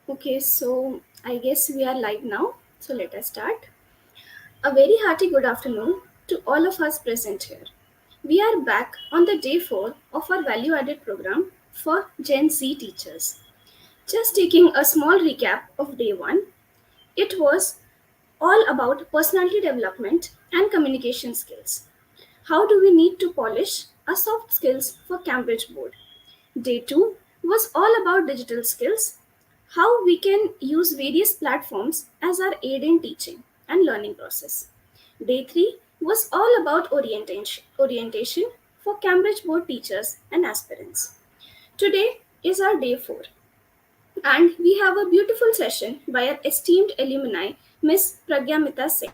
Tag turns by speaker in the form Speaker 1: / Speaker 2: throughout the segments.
Speaker 1: Okay, so I guess we are live now. So let us start. A very hearty good afternoon to all of us present here. We are back on the day 4 of our value added program for Gen Z teachers. Just taking a small recap of day 1, it was all about personality development and communication skills. How do we need to polish our soft skills for Cambridge board? Day 2 was all about digital skills, how we can use various platforms as our aid in teaching and learning process. Day 3 was all about orientation for Cambridge board teachers and aspirants. Today is our day 4, and we have a beautiful session by our esteemed alumni, Miss Pragyamita Singh,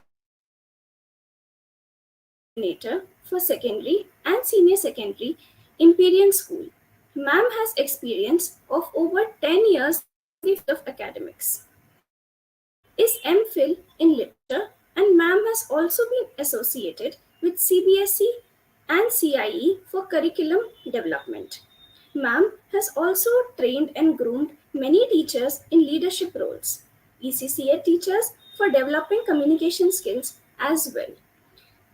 Speaker 1: coordinator for secondary and senior secondary Imperial School. Ma'am has experience of over 10 years in the field of academics, is MPhil in literature, and ma'am has also been associated with CBSE and CIE for curriculum development. Ma'am has also trained and groomed many teachers in leadership roles, ECCA teachers for developing communication skills as well.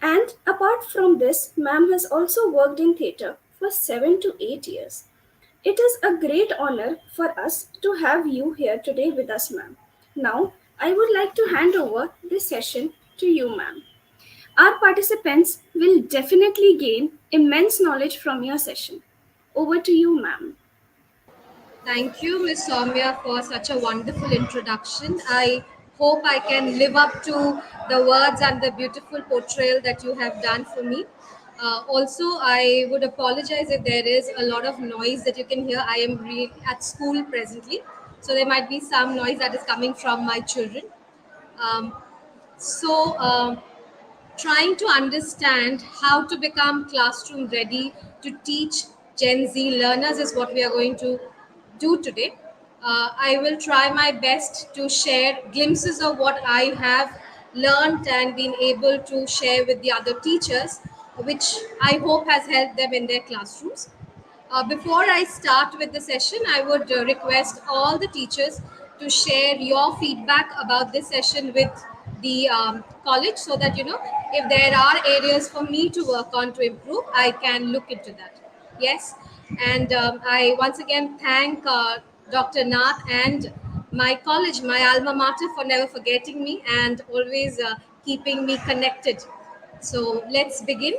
Speaker 1: And apart from this, ma'am has also worked in theatre for 7 to 8 years. It is a great honor for us to have you here today with us, ma'am. Now, I would like to hand over this session to you, ma'am. Our participants will definitely gain immense knowledge from your session. Over to you, ma'am.
Speaker 2: Thank you, Ms. Soumya, for such a wonderful introduction. I hope I can live up to the words and the beautiful portrayal that you have done for me. Also, I would apologize if there is a lot of noise that you can hear. I am at school presently, so there might be some noise that is coming from my children. Um, so, trying to understand how to become classroom ready to teach Gen Z learners is what we are going to do today. I will try my best to share glimpses of what I have learned and been able to share with the other teachers, which I hope has helped them in their classrooms. Before I start with the session, I would request all the teachers to share your feedback about this session with the college so that, if there are areas for me to work on to improve, I can look into that. Yes. And I once again thank Dr. Nath and my college, my alma mater, for never forgetting me and always keeping me connected. So let's begin.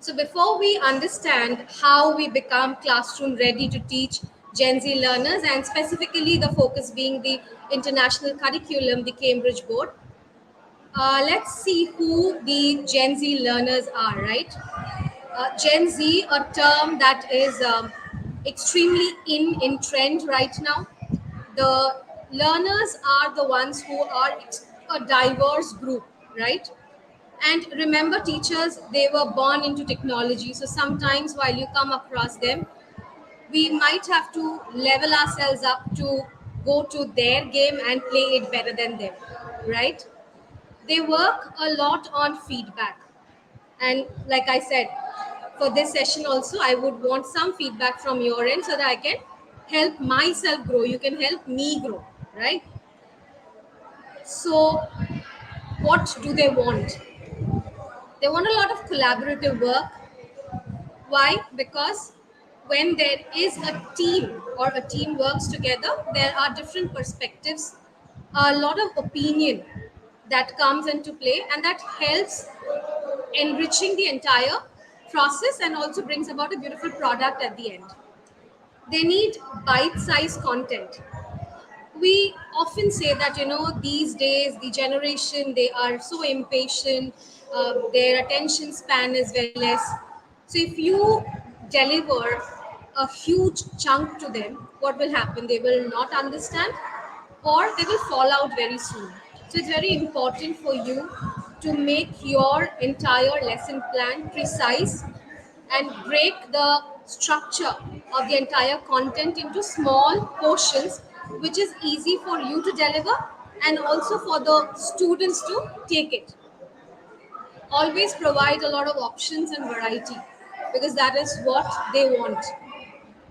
Speaker 2: So, before we understand how we become classroom ready to teach Gen Z learners, and specifically the focus being the international curriculum, the Cambridge Board, let's see who the Gen Z learners are, right? Gen Z, a term that is extremely in trend right now. The learners are the ones who are a diverse group, right? And remember, teachers, they were born into technology. So sometimes while you come across them, we might have to level ourselves up to go to their game and play it better than them, right? They work a lot on feedback. And like I said, for this session also, I would want some feedback from your end so that I can help myself grow. You can help me grow, right? So, what do they want? They want a lot of collaborative work. Why? Because when there is a team or a team works together, there are different perspectives, a lot of opinion that comes into play, and that helps enriching the entire process and also brings about a beautiful product at the end. They need bite-sized content. We often say that, these days the generation, they are so impatient, their attention span is very less. So if you deliver a huge chunk to them, what will happen? They will not understand, or they will fall out very soon. So it's very important for you to make your entire lesson plan precise and break the structure of the entire content into small portions, which is easy for you to deliver and also for the students to take it. Always provide a lot of options and variety, because that is what they want.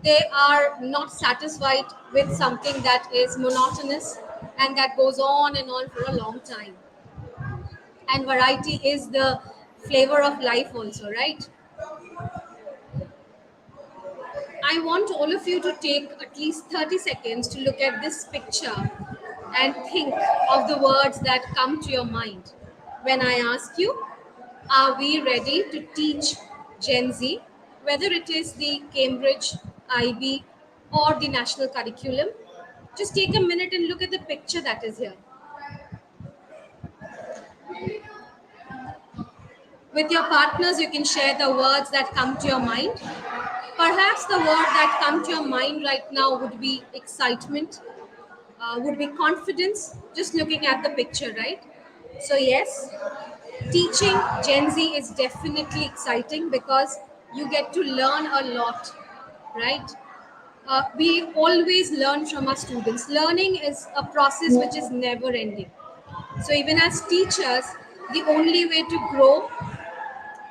Speaker 2: They are not satisfied with something that is monotonous and that goes on for a long time. And variety is the flavor of life, also, right? I want all of you to take at least 30 seconds to look at this picture and think of the words that come to your mind. When I ask you, are we ready to teach Gen Z, whether it is the Cambridge, IB, or the national curriculum? Just take a minute and look at the picture that is here. With your partners, you can share the words that come to your mind. Perhaps the word that come to your mind right now would be excitement, would be confidence, just looking at the picture, right? So, yes, teaching Gen Z is definitely exciting because you get to learn a lot, right? We always learn from our students. Learning is a process which is never ending. So, even as teachers, the only way to grow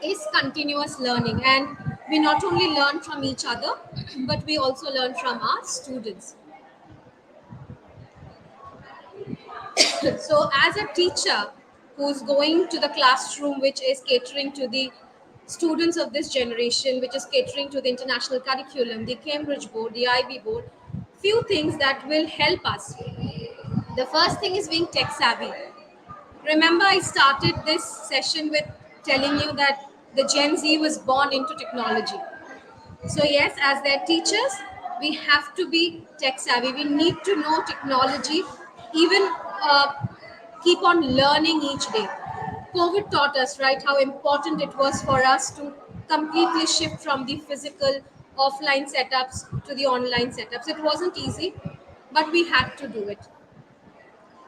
Speaker 2: is continuous learning. And we not only learn from each other, but we also learn from our students. So, as a teacher who's going to the classroom, which is catering to the students of this generation, which is catering to the international curriculum, the Cambridge board, the IB board, few things that will help us. The first thing is being tech savvy. Remember, I started this session with telling you that the Gen Z was born into technology. So, yes, as their teachers, we have to be tech savvy. We need to know technology, even keep on learning each day. COVID taught us, right, how important it was for us to completely shift from the physical offline setups to the online setups. It wasn't easy, but we had to do it.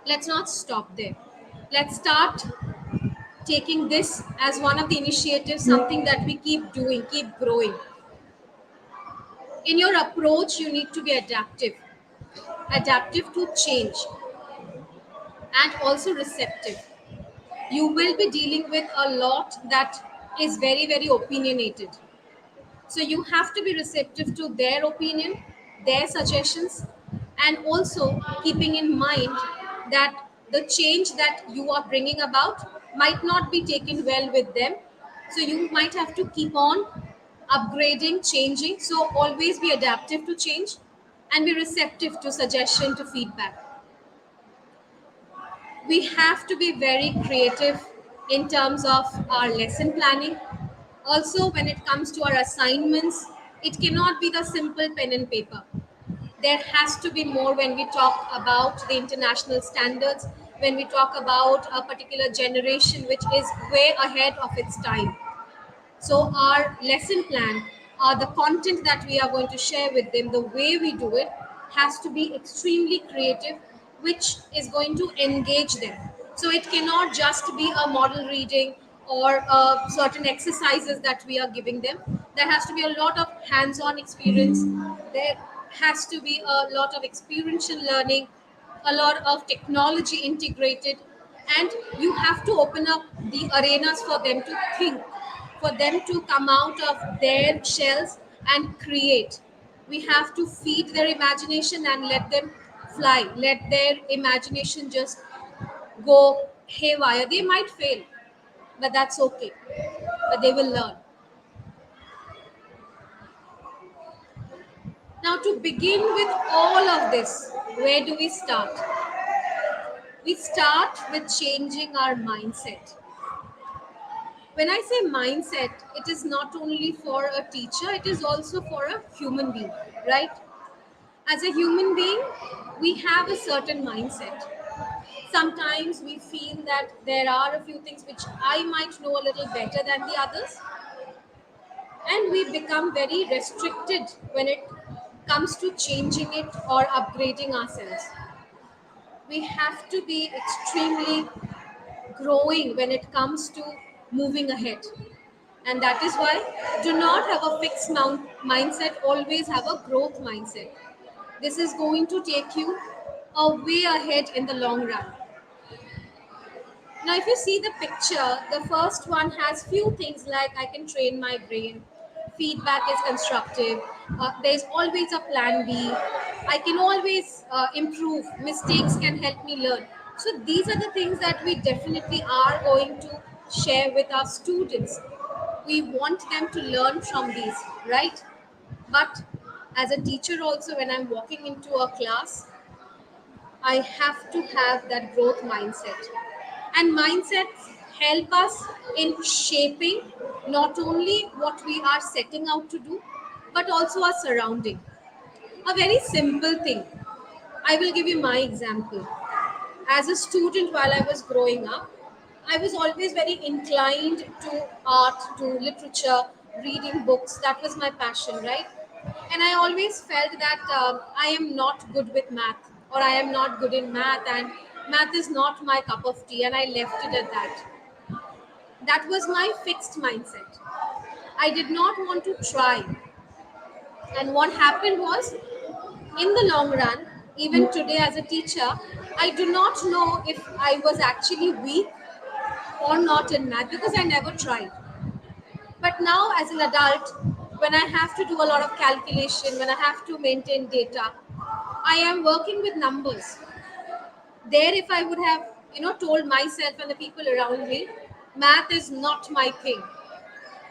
Speaker 2: Let's not stop there. Let's start taking this as one of the initiatives, something that we keep doing, keep growing. In your approach, you need to be adaptive to change, and also receptive. You will be dealing with a lot that is very, very opinionated. So you have to be receptive to their opinion, their suggestions, and also keeping in mind that the change that you are bringing about might not be taken well with them. So you might have to keep on upgrading, changing. So always be adaptive to change and be receptive to suggestion, to feedback. We have to be very creative in terms of our lesson planning. Also, when it comes to our assignments, it cannot be the simple pen and paper. There has to be more when we talk about the international standards, when we talk about a particular generation which is way ahead of its time. So, our lesson plan, the content that we are going to share with them, the way we do it has to be extremely creative, which is going to engage them. So, it cannot just be a model reading or certain exercises that we are giving them. There has to be a lot of hands on experience, there has to be a lot of experiential learning, a lot of technology integrated, and you have to open up the arenas for them to think, for them to come out of their shells and create. We have to feed their imagination and let them fly, let their imagination just go haywire. They might fail, but that's okay, but they will learn. Now, to begin with all of this, where do we start? We start with changing our mindset. When I say mindset, it is not only for a teacher, it is also for a human being, right? As a human being, we have a certain mindset. Sometimes we feel that there are a few things which I might know a little better than the others, and we become very restricted when it comes to changing it or upgrading ourselves. We have to be extremely growing when it comes to moving ahead. And that is why do not have a fixed mindset, always have a growth mindset. This is going to take you a way ahead in the long run. Now, if you see the picture, the first one has few things like I can train my brain, feedback is constructive, There's always a plan B. I can always improve. Mistakes can help me learn. So these are the things that we definitely are going to share with our students. We want them to learn from these, right? But as a teacher also, when I'm walking into a class, I have to have that growth mindset. And mindsets help us in shaping not only what we are setting out to do, but also our surrounding. A very simple thing. I will give you my example. As a student, while I was growing up, I was always very inclined to art, to literature, reading books. That was my passion, right? And I always felt that I am not good with math, or I am not good in math, and math is not my cup of tea, and I left it at that. That was my fixed mindset. I did not want to try. And what happened was, in the long run, even today as a teacher, I do not know if I was actually weak or not in math because I never tried. But now, as an adult, when I have to do a lot of calculation, when I have to maintain data, I am working with numbers. There, if I would have, told myself and the people around me, math is not my thing,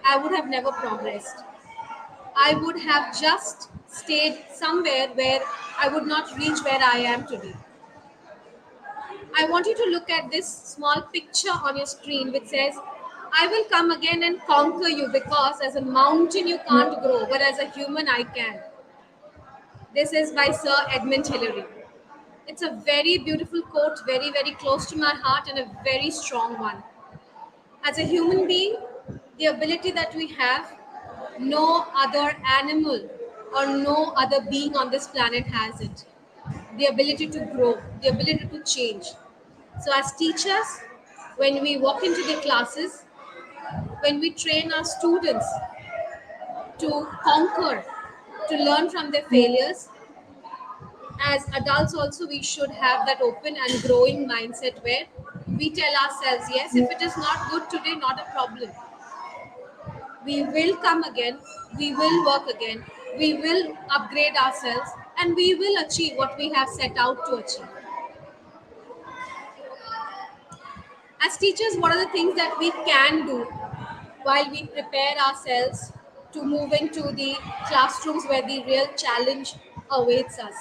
Speaker 2: I would have never progressed. I would have just stayed somewhere where I would not reach where I am today. I want you to look at this small picture on your screen which says, I will come again and conquer you because as a mountain you can't grow, but as a human I can. This is by Sir Edmund Hillary. It's a very beautiful quote, very, very close to my heart, and a very strong one. As a human being, the ability that we have, no other animal or no other being on this planet has it. The ability to grow, the ability to change. So, as teachers, when we walk into the classes, when we train our students to conquer, to learn from their failures, as adults also we should have that open and growing mindset where we tell ourselves, yes, if it is not good today, not a problem. We will come again, we will work again, we will upgrade ourselves, and we will achieve what we have set out to achieve. As teachers, what are the things that we can do while we prepare ourselves to move into the classrooms where the real challenge awaits us?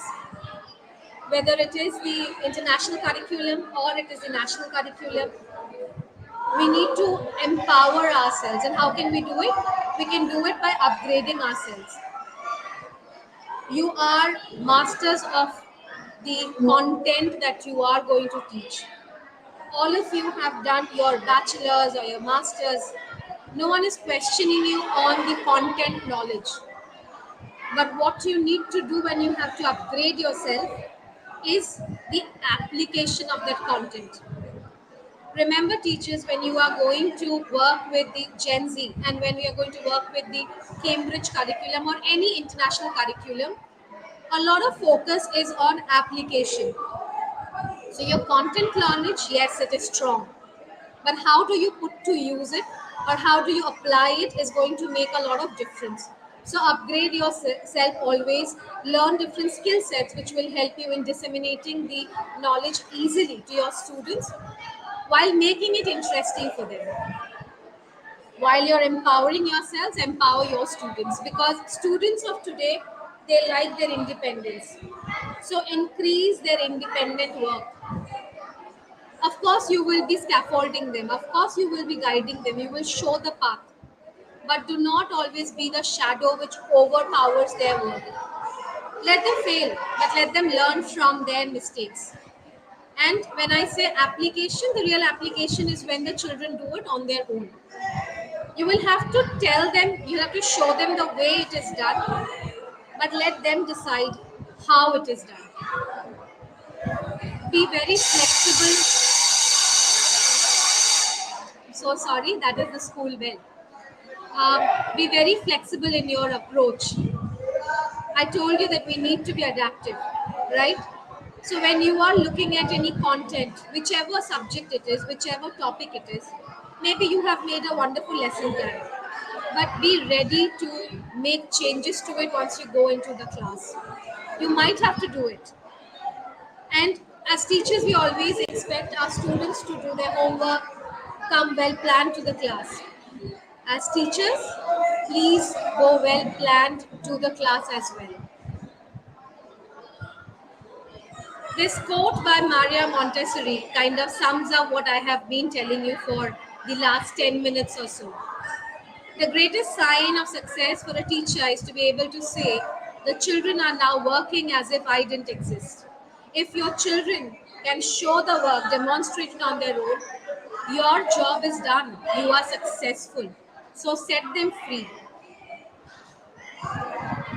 Speaker 2: Whether it is the international curriculum or it is the national curriculum, we need to empower ourselves. And how can we do it? We can do it by upgrading ourselves. You are masters of the content that you are going to teach. All of you have done your bachelor's or your master's. No one is questioning you on the content knowledge. But what you need to do when you have to upgrade yourself is the application of that content. Remember, teachers, when you are going to work with the Gen Z and when we are going to work with the Cambridge curriculum or any international curriculum, a lot of focus is on application. So, your content knowledge, yes, it is strong, but how do you put to use it or how do you apply it is going to make a lot of difference. So upgrade yourself always, learn different skill sets which will help you in disseminating the knowledge easily to your students while making it interesting for them. While you're empowering yourselves, empower your students because students of today, they like their independence. So increase their independent work. Of course, you will be scaffolding them. Of course, you will be guiding them. You will show the path. But do not always be the shadow which overpowers their work. Let them fail, but let them learn from their mistakes. And when I say application, the real application is when the children do it on their own. You will have to tell them, you have to show them the way it is done, but let them decide how it is done. Be very flexible. So sorry, that is the school bell. Be very flexible in your approach. I told you that we need to be adaptive, right? So when you are looking at any content, whichever subject it is, whichever topic it is, maybe you have made a wonderful lesson plan. but be ready to make changes to it once you go into the class. You might have to do it. And as teachers, we always expect our students to do their homework, come well planned to the class. As teachers, please go well planned to the class as well. This quote by Maria Montessori kind of sums up what I have been telling you for the last 10 minutes or so. The greatest sign of success for a teacher is to be able to say, the children are now working as if I didn't exist. If your children can show the work demonstrated on their own, your job is done. You are successful. So set them free.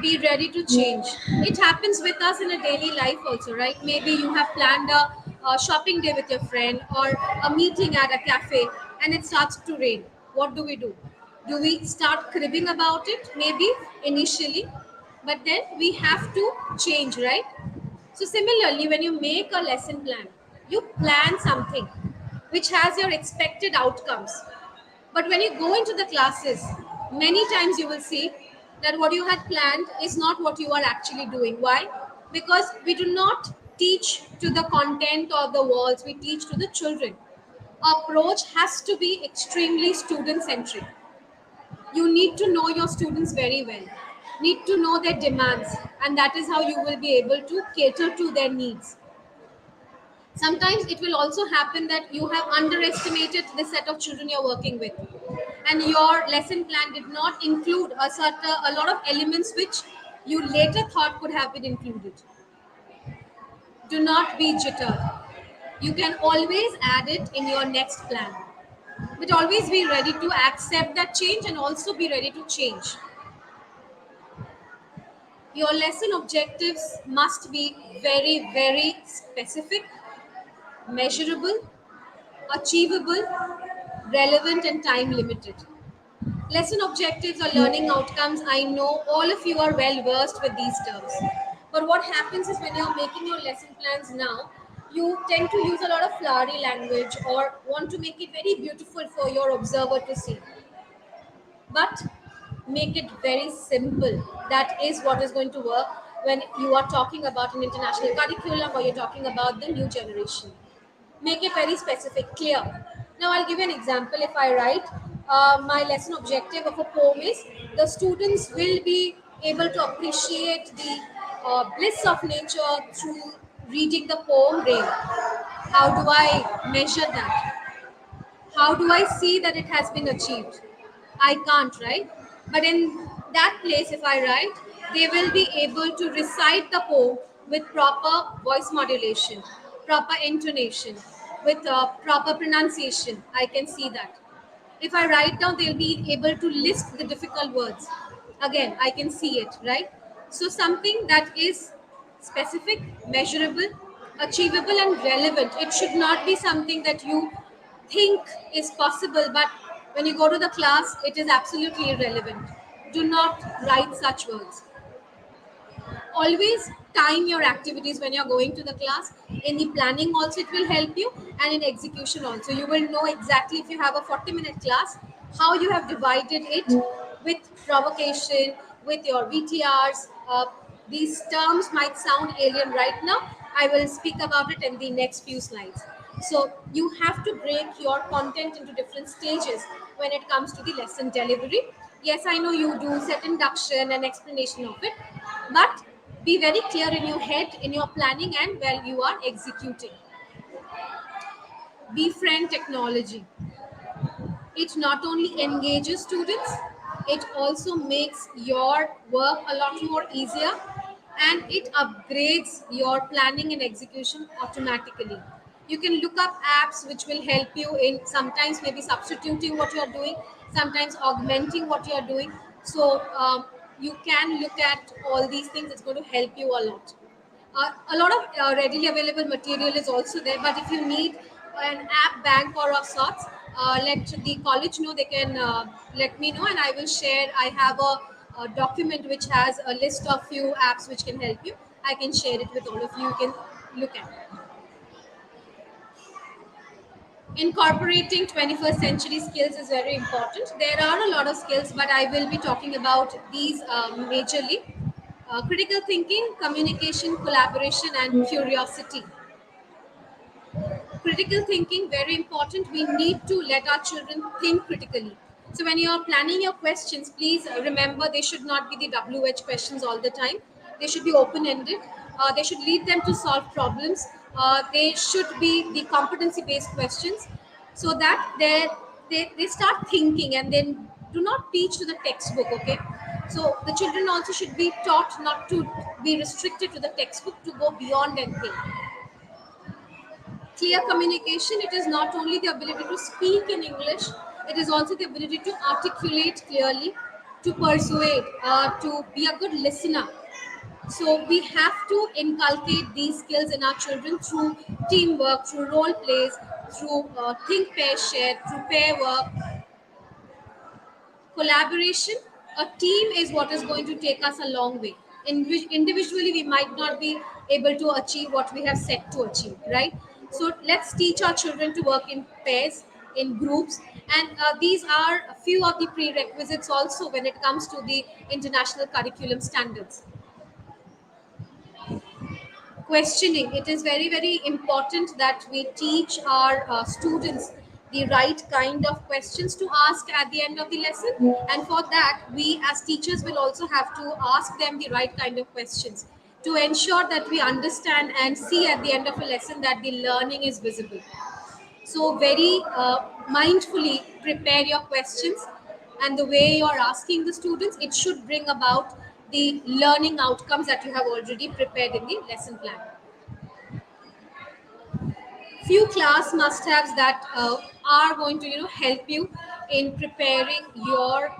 Speaker 2: Be ready to change. It happens with us in a daily life also, right? Maybe you have planned a shopping day with your friend or a meeting at a cafe and it starts to rain. What do we do? Do we start cribbing about it? Maybe initially, but then we have to change, right? So, similarly, when you make a lesson plan, you plan something which has your expected outcomes. But when you go into the classes, many times you will see that what you had planned is not what you are actually doing. Why? Because we do not teach to the content of the walls, we teach to the children. Our approach has to be extremely student centric. You need to know your students very well, need to know their demands, and that is how you will be able to cater to their needs. Sometimes it will also happen that you have underestimated the set of children you're working with, and your lesson plan did not include a lot of elements which you later thought could have been included. Do not be jittered. You can always add it in your next plan, but always be ready to accept that change and also be ready to change. Your lesson objectives must be very, very specific, measurable, achievable, relevant, and time limited. Lesson objectives or learning outcomes, I know all of you are well versed with these terms. But what happens is when you're making your lesson plans now, you tend to use a lot of flowery language or want to make it very beautiful for your observer to see. But make it very simple. That is what is going to work when you are talking about an international curriculum or you're talking about the new generation. Make it very specific, clear. Now I'll give you an example. If I write my lesson objective of a poem is the students will be able to appreciate the bliss of nature through reading the poem Rain. How do I measure that? How do I see that it has been achieved? I can't, right? But in that place, if I write, they will be able to recite the poem with proper voice modulation, proper intonation, with proper pronunciation. I can see that. If I write down, they'll be able to list the difficult words. Again, I can see it, right? So, something that is specific, measurable, achievable, and relevant. It should not be something that you think is possible, but when you go to the class, it is absolutely irrelevant. Do not write such words. Always time your activities when you're going to the class. In the planning also it will help you, and in execution also you will know exactly if you have a 40-minute class how you have divided it with provocation, with your VTRs. These terms might sound alien right now. I will speak about it in the next few slides. So you have to break your content into different stages when it comes to the lesson delivery. Yes, I know you do set induction and explanation of it, but be very clear in your head, in your planning, and while you are executing. Befriend technology. It not only engages students, it also makes your work a lot more easier, and it upgrades your planning and execution automatically. You can look up apps which will help you in sometimes maybe substituting what you are doing, sometimes augmenting what you are doing. So you can look at all these things, it's going to help you a lot. A lot of readily available material is also there, but if you need an app bank or of sorts, let the college know. They can let me know, and I will share. I have a document which has a list of few apps which can help you. I can share it with all of you. You can look at it. Incorporating 21st century skills is very important. There are a lot of skills, but I will be talking about these majorly: critical thinking, communication, collaboration, and curiosity. Critical thinking, very important. We need to let our children think critically. So when you are planning your questions, please remember they should not be the WH questions all the time. They should be open ended. They should lead them to solve problems. They should be the competency based questions, so that they start thinking, and then do not teach to the textbook. Okay, so the children also should be taught not to be restricted to the textbook, to go beyond and think. Clear communication, it is not only the ability to speak in English, it is also the ability to articulate clearly, to persuade, to be a good listener. So we have to inculcate these skills in our children through teamwork, through role plays, through think pair share, through pair work, collaboration. A team is what is going to take us a long way. Individually we might not be able to achieve what we have set to achieve, right? So let's teach our children to work in pairs, in groups, and these are a few of the prerequisites also when it comes to the international curriculum standards. Questioning, it is very very important that we teach our students the right kind of questions to ask at the end of the lesson, and for that we as teachers will also have to ask them the right kind of questions to ensure that we understand and see at the end of a lesson that the learning is visible. So very mindfully prepare your questions, and the way you are asking the students, it should bring about the learning outcomes that you have already prepared in the lesson plan. Few class must-haves that are going to help you in preparing your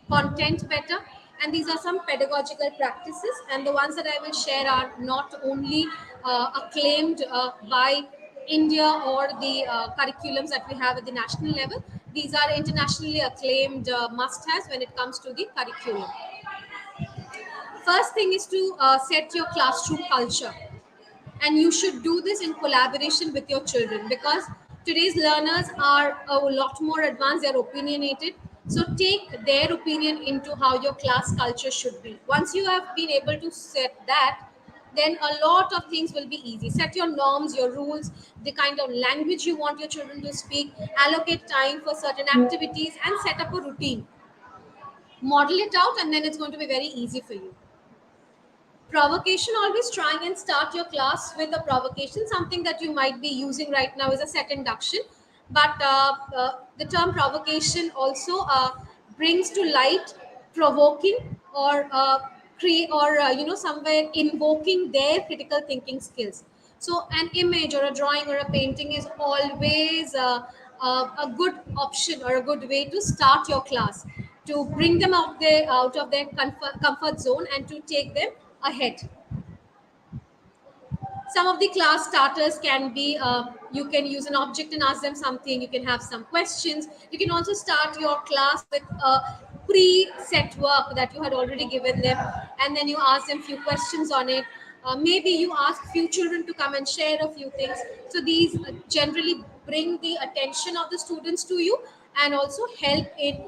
Speaker 2: content better, and these are some pedagogical practices, and the ones that I will share are not only acclaimed by India or the curriculums that we have at the national level. These are internationally acclaimed must-haves when it comes to the curriculum. First thing is to set your classroom culture, and you should do this in collaboration with your children, because today's learners are a lot more advanced, they're opinionated. So take their opinion into how your class culture should be. Once you have been able to set that, then a lot of things will be easy. Set your norms, your rules, the kind of language you want your children to speak, allocate time for certain activities, and set up a routine. Model it out, and then it's going to be very easy for you. Provocation, always try and start your class with a provocation. Something that you might be using right now is a set induction, but the term provocation also brings to light provoking, or create, or somewhere invoking their critical thinking skills. So an image or a drawing or a painting is always a good option or a good way to start your class, to bring them out of their comfort zone and to take them ahead. Some of the class starters can be, you can use an object and ask them something. You can have some questions. You can also start your class with a pre-set work that you had already given them, and then you ask them few questions on it. Maybe you ask few children to come and share a few things. So these generally bring the attention of the students to you, and also help in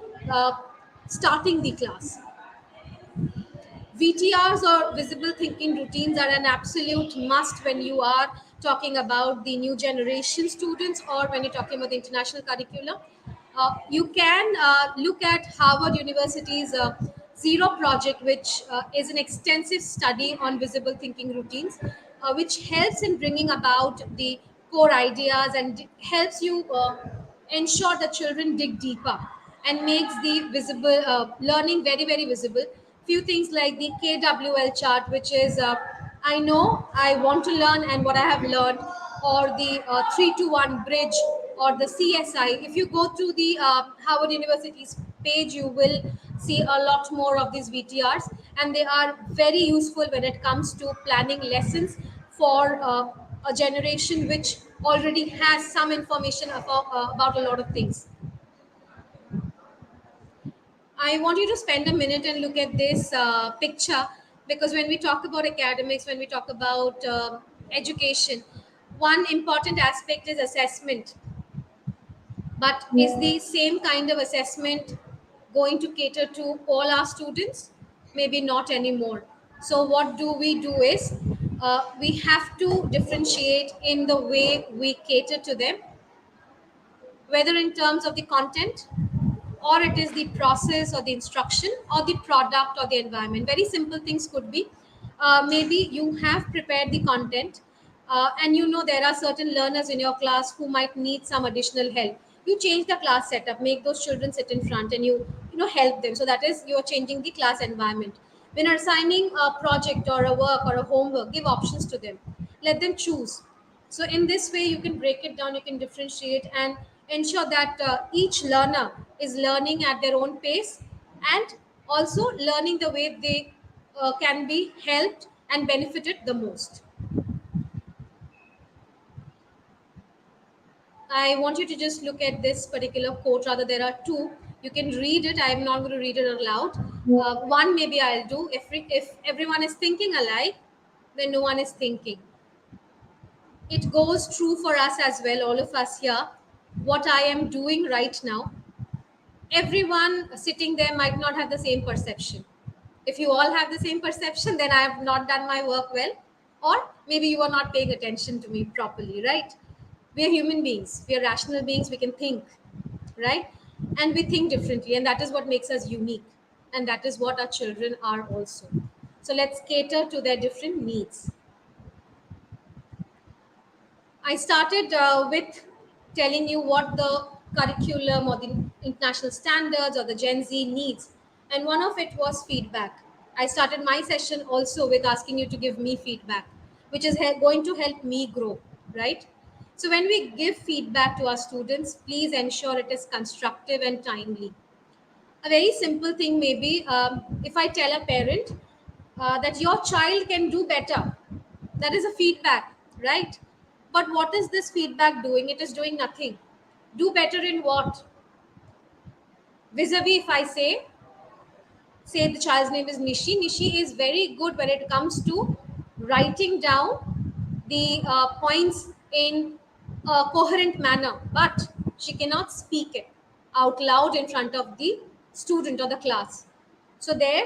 Speaker 2: starting the class. VTRs or visible thinking routines are an absolute must when you are talking about the new generation students, or when you're talking about the international curriculum. You can look at Harvard University's Zero Project, which is an extensive study on visible thinking routines, which helps in bringing about the core ideas, and helps you ensure that children dig deeper, and makes the visible learning very very visible. Few things like the KWL chart, which is I know, I want to learn, and what I have learned, or the 3 to 1 bridge, or the CSI. If you go through the Harvard University's page, you will see a lot more of these VTRs, and they are very useful when it comes to planning lessons for a generation which already has some information about a lot of things. I want you to spend a minute and look at this picture, because when we talk about academics, when we talk about education, one important aspect is assessment. But is the same kind of assessment going to cater to all our students? Maybe not anymore. So, what do we do is we have to differentiate in the way we cater to them, whether in terms of the content, or it is the process or the instruction or the product or the environment. Very simple things could be maybe you have prepared the content, and you know there are certain learners in your class who might need some additional help. You change the class setup, make those children sit in front, and you know help them. So that is, you're changing the class environment. When assigning a project or a work or a homework, give options to them, let them choose. So in this way you can break it down, you can differentiate and ensure that each learner is learning at their own pace, and also learning the way they can be helped and benefited the most. I want you to just look at this particular quote. Rather, there are two. You can read it. I am not going to read it aloud. One maybe I'll do. If everyone is thinking alike, then no one is thinking. It goes true for us as well, all of us here. What I am doing right now, everyone sitting there might not have the same perception. If you all have the same perception, then I have not done my work well, or maybe you are not paying attention to me properly, right? We are human beings, we are rational beings, we can think, right? And we think differently, and that is what makes us unique, and that is what our children are also. So let's cater to their different needs. I started with telling you what the curriculum or the international standards or the Gen Z needs, and one of it was feedback. I started my session also with asking you to give me feedback, which is going to help me grow, right? So, when we give feedback to our students, please ensure it is constructive and timely. A very simple thing, maybe if I tell a parent that your child can do better, that is a feedback, right? But what is this feedback doing? It is doing nothing. Do better in what? Vis-a-vis, if I say the child's name is Nishi is very good when it comes to writing down the points in a coherent manner, but she cannot speak it out loud in front of the student or the class. So there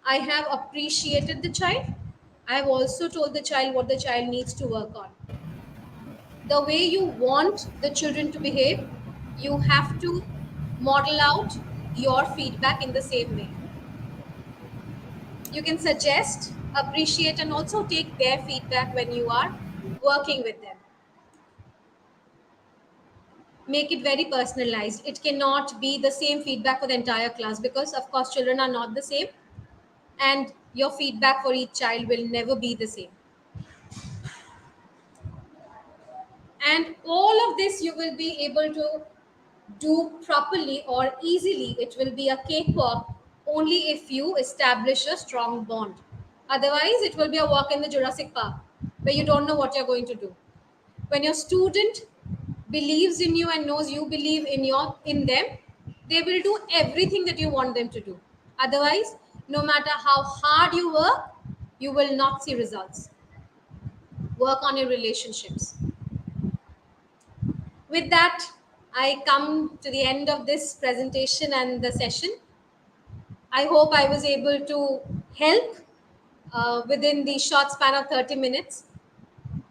Speaker 2: I have appreciated the child. I have also told the child what the child needs to work on. The way you want the children to behave, you have to model out your feedback in the same way. You can suggest, appreciate, and also take their feedback when you are working with them. Make it very personalized. It cannot be the same feedback for the entire class, because of course children are not the same, and your feedback for each child will never be the same. And all of this you will be able to do properly or easily. It will be a cakewalk only if you establish a strong bond. Otherwise it will be a walk in the Jurassic Park where you don't know what you're going to do. When your student believes in you and knows you believe in them, they will do everything that you want them to do. Otherwise, no matter how hard you work, you will not see results. Work on your relationships. With that, I come to the end of this presentation and the session. I hope I was able to help within the short span of 30 minutes.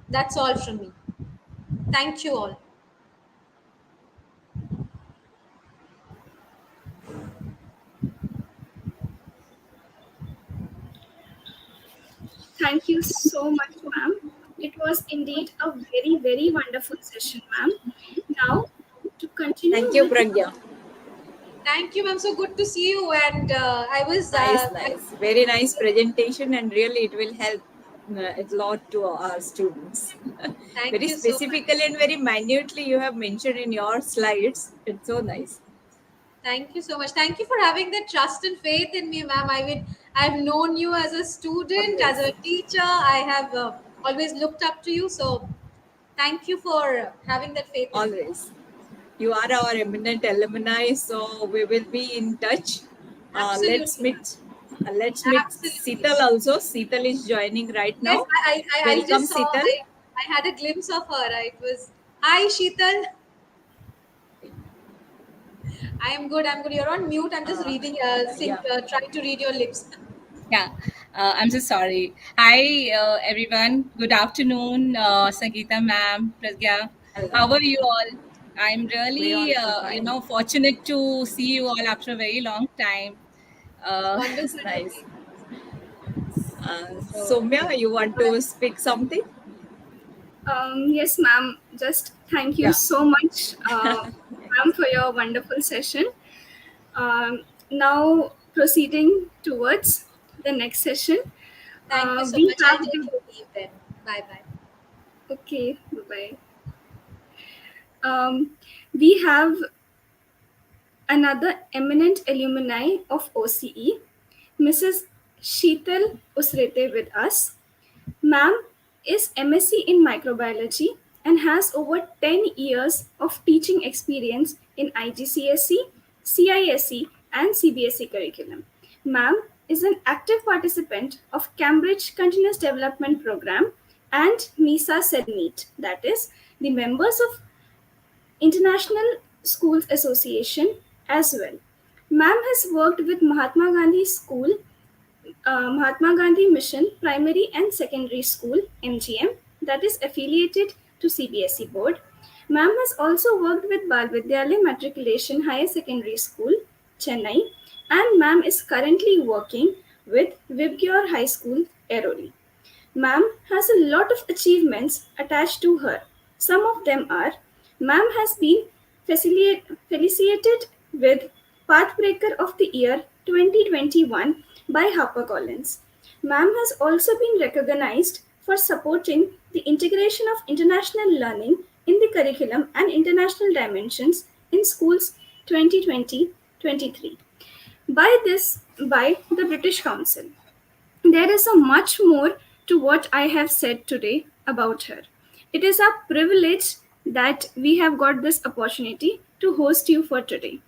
Speaker 2: That's all from me. Thank you all.
Speaker 1: Thank you so much, ma'am. It was indeed a very, very wonderful session, ma'am. Now, to continue
Speaker 3: Thank you,
Speaker 1: with
Speaker 3: Pragya.
Speaker 2: Thank you, ma'am. So good to see you. And I was,
Speaker 3: Nice, nice. Very nice presentation, and really it will help a lot to our students.
Speaker 2: thank
Speaker 3: Very
Speaker 2: you so much.
Speaker 3: specifically and very minutely you have mentioned in your slides. It's so nice.
Speaker 2: Thank you so much. Thank you for having that trust and faith in me, ma'am. I've known you as a student, as
Speaker 3: Always.
Speaker 2: a teacher. I have always looked up to you. So thank you for having that faith in me.
Speaker 3: Always. You are our eminent alumni, so we will be in touch. Let's
Speaker 2: Absolutely, ma'am.
Speaker 3: meet. Let's meet
Speaker 2: Absolutely.
Speaker 3: Seetal also. Seetal is joining right
Speaker 2: Yes,
Speaker 3: now.
Speaker 2: I
Speaker 3: Welcome,
Speaker 2: just saw,
Speaker 3: Seetal.
Speaker 2: I had a glimpse of her. It was, hi, Sheetal. I am good. I'm good. You're on mute. I'm just reading,
Speaker 3: Yeah.
Speaker 2: trying to read your lips.
Speaker 3: Yeah, I'm so sorry. Hi, everyone. Good afternoon, Sangeeta ma'am, Pragya. How are you all? I'm
Speaker 4: We
Speaker 3: really,
Speaker 4: also fine.
Speaker 3: fortunate to see you all after a very long time.
Speaker 2: It's
Speaker 3: Uh,
Speaker 4: That's
Speaker 2: wonderful to
Speaker 4: nice.
Speaker 2: be.
Speaker 3: so,
Speaker 4: Soumya, you want to speak something?
Speaker 1: Yes, ma'am. Just thank you
Speaker 4: Yeah.
Speaker 1: so much, ma'am, for your wonderful session. Now, proceeding towards the next session,
Speaker 2: Thank you so
Speaker 1: we
Speaker 2: much. I'll
Speaker 1: have
Speaker 2: take
Speaker 1: the
Speaker 2: your leave then. Bye bye.
Speaker 1: okay, bye bye. We have another eminent alumni of OCE, Mrs. Sheetal Usrete, with us. Ma'am is MSc in microbiology and has over 10 years of teaching experience in IGCSE, CISE, and CBSE curriculum. Ma'am is an active participant of Cambridge Continuous Development Program and MISA CELMEET, that is, the members of International Schools Association as well. Ma'am has worked with Mahatma Gandhi School, Mahatma Gandhi Mission Primary and Secondary School (MGM) that is affiliated to CBSE board. Ma'am has also worked with Bal Vidyalaya Matriculation Higher Secondary School, Chennai, and ma'am is currently working with Vibgyor High School, Airoli. Ma'am has a lot of achievements attached to her. Some of them are: Ma'am has been felicitated with Pathbreaker of the Year 2021 by HarperCollins. Ma'am has also been recognized for supporting the integration of international learning in the curriculum and international dimensions in schools 2020-23 by the British Council. There is a much more to what I have said today about her. It is a privilege that we have got this opportunity to host you for today.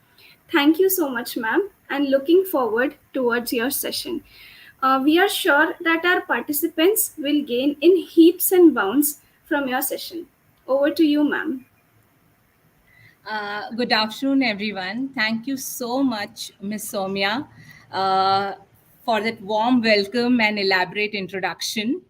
Speaker 1: Thank you so much, ma'am, and looking forward towards your session. We are sure that our participants will gain in heaps and bounds from your session. Over to you, ma'am.
Speaker 3: Good afternoon, everyone. Thank you so much, Ms. Somya, uh, for that warm welcome and elaborate introduction.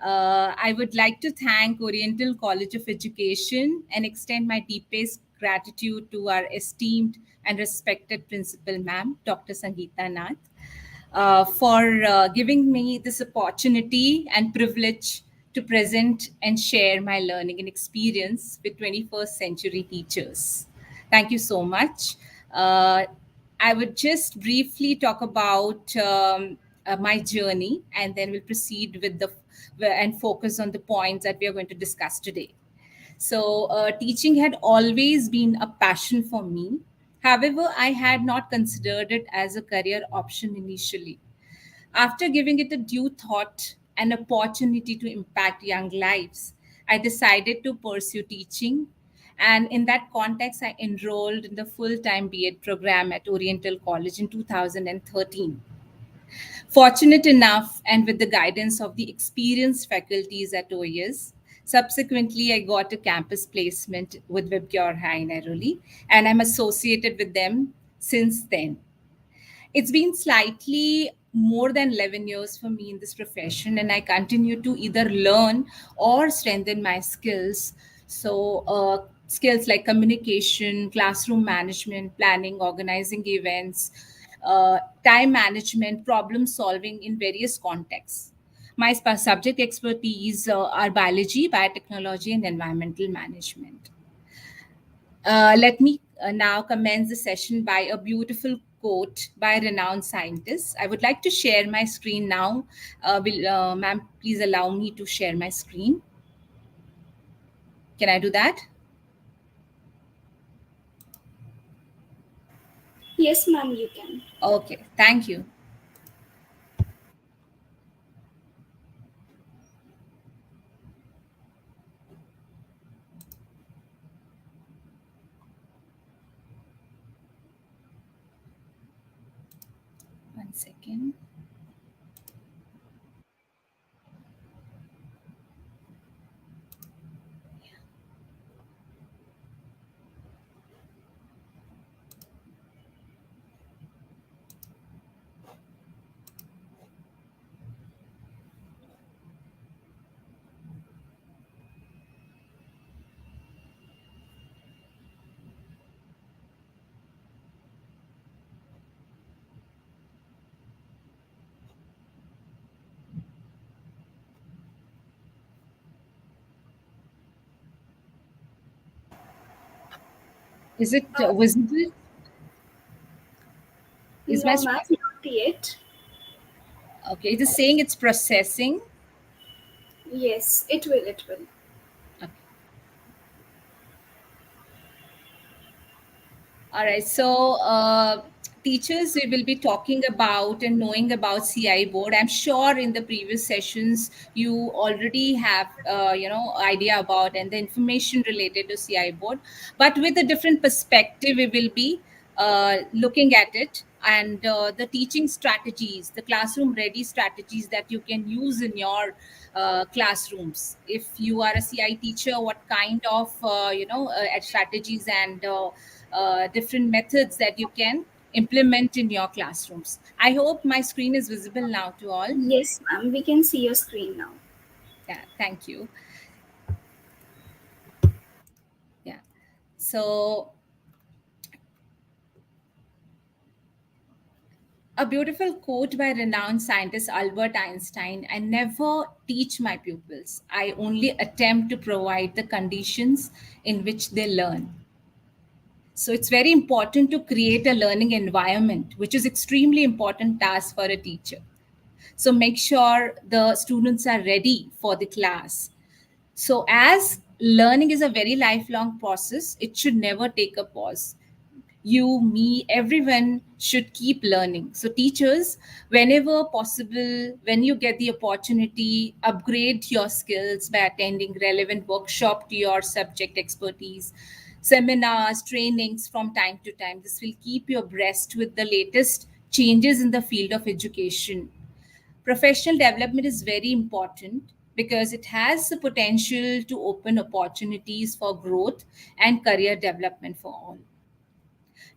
Speaker 3: I would like to thank Oriental College of Education and extend my deepest gratitude to our esteemed and respected principal, ma'am, Dr. Sangeeta Nath, for giving me this opportunity and privilege to present and share my learning and experience with 21st century teachers. Thank you so much. Uh, I would just briefly talk about my journey, and then we'll proceed with the and focus on the points that we are going to discuss today. So, teaching had always been a passion for me. However, I had not considered it as a career option initially. After giving it a due thought and opportunity to impact young lives, I decided to pursue teaching. And in that context, I enrolled in the full time B.Ed program at Oriental College in 2013. Fortunate enough, and with the guidance of the experienced faculties at OES, subsequently I got a campus placement with Vibgyor High in Airoli, and I'm associated with them since then. It's been slightly more than 11 years for me in this profession, and I continue to either learn or strengthen my skills. So, skills like communication, classroom management, planning, organizing events, time management, problem solving in various contexts. My subject expertise are biology, biotechnology, and environmental management. Let me now commence the session by a beautiful quote by a renowned scientist. I would like to share my screen now. Ma'am, please allow me to share my screen. Can I do that?
Speaker 1: Yes, ma'am, you can.
Speaker 3: Okay, thank you. One second. Is it
Speaker 1: Uh,
Speaker 3: visible? Is my
Speaker 1: no, ma'am,
Speaker 3: screen
Speaker 1: not yet.
Speaker 3: okay? It is saying it's processing.
Speaker 1: Yes, it will, it will.
Speaker 3: Okay. All right. So, teachers, we will be talking about and knowing about CI board. I'm sure in the previous sessions you already have, idea about and the information related to CI board. But with a different perspective, we will be looking at it and the teaching strategies, the classroom ready strategies that you can use in your classrooms. If you are a CI teacher, what kind of strategies and different methods that you can implement in your classrooms. I hope my screen is visible now to all.
Speaker 1: Yes, ma'am, we can see your screen now.
Speaker 3: Yeah, thank you. Yeah. So, a beautiful quote by renowned scientist Albert Einstein: I never teach my pupils, I only attempt to provide the conditions in which they learn. So it's very important to create a learning environment, which is extremely important task for a teacher. So make sure the students are ready for the class. So as learning is a very lifelong process, it should never take a pause. You, me, everyone should keep learning. So teachers, whenever possible, when you get the opportunity, upgrade your skills by attending relevant workshop to your subject expertise, seminars, trainings from time to time. This will keep you abreast with the latest changes in the field of education. Professional development is very important because it has the potential to open opportunities for growth and career development for all.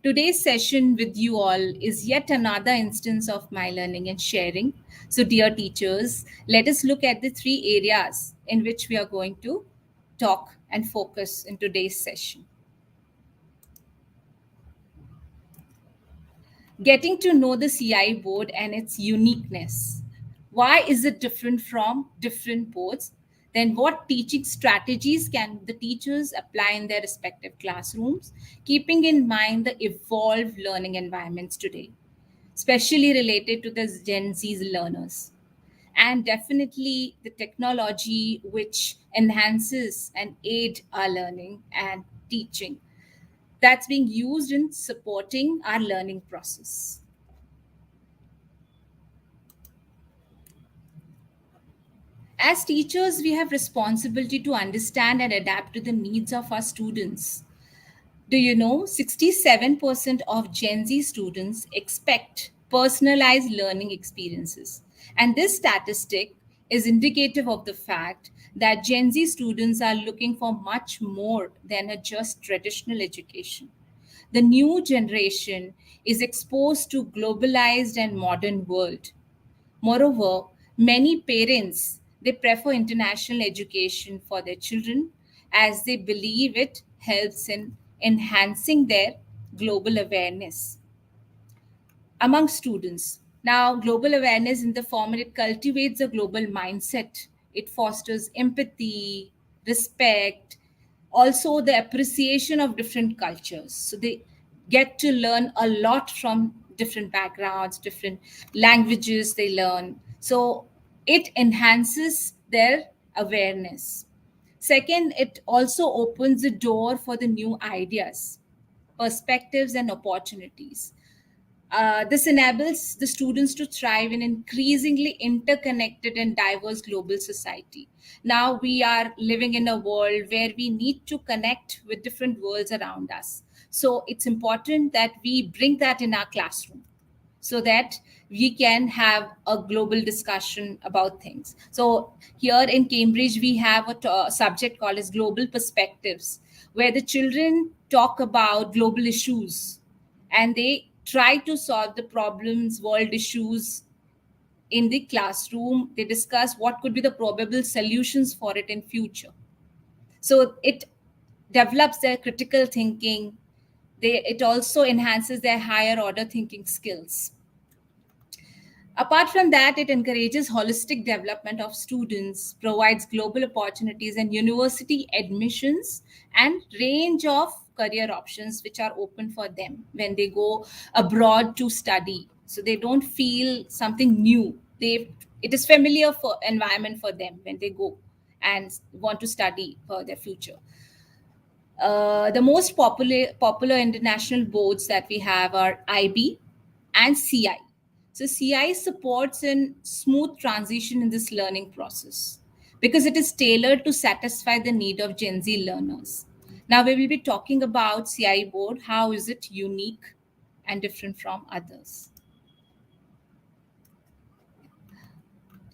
Speaker 3: Today's session with you all is yet another instance of my learning and sharing. So, dear teachers, let us look at the three areas in which we are going to talk and focus in today's session. Getting to know the CI board and its uniqueness. Why is it different from different boards? Then, what teaching strategies can the teachers apply in their respective classrooms, keeping in mind the evolved learning environments today, especially related to the Gen Z's learners? And definitely the technology which enhances and aid our learning and teaching that's being used in supporting our learning process. As teachers, we have responsibility to understand and adapt to the needs of our students. Do you know 67% of Gen Z students expect personalized learning experiences? And this statistic is indicative of the fact that Gen Z students are looking for much more than a just traditional education. The new generation is exposed to globalized and modern world. Moreover, many parents they prefer international education for their children as they believe it helps in enhancing their global awareness among students. Now, global awareness in the form it cultivates a global mindset. It fosters empathy, respect, also the appreciation of different cultures. So they get to learn a lot from different backgrounds, different languages they learn. So it enhances their awareness. Second, it also opens the door for the new ideas, perspectives, and opportunities. This enables the students to thrive in increasingly interconnected and diverse global society. Now we are living in a world where we need to connect with different worlds around us. So it's important that we bring that in our classroom so that we can have a global discussion about things. So here in Cambridge, we have a subject called as Global Perspectives, where the children talk about global issues and they try to solve the problems, world issues in the classroom. They discuss what could be the probable solutions for it in future. So it develops their critical thinking. It also enhances their higher order thinking skills. Apart from that, it encourages holistic development of students, provides global opportunities and university admissions, and range of career options which are open for them when they go abroad to study. So they don't feel something new. It is familiar for environment for them when they go and want to study for their future. The most popular international boards that we have are IB and CI. So CI supports in smooth transition in this learning process because it is tailored to satisfy the need of Gen Z learners. Now we will be talking about CI board. How is it unique and different from others?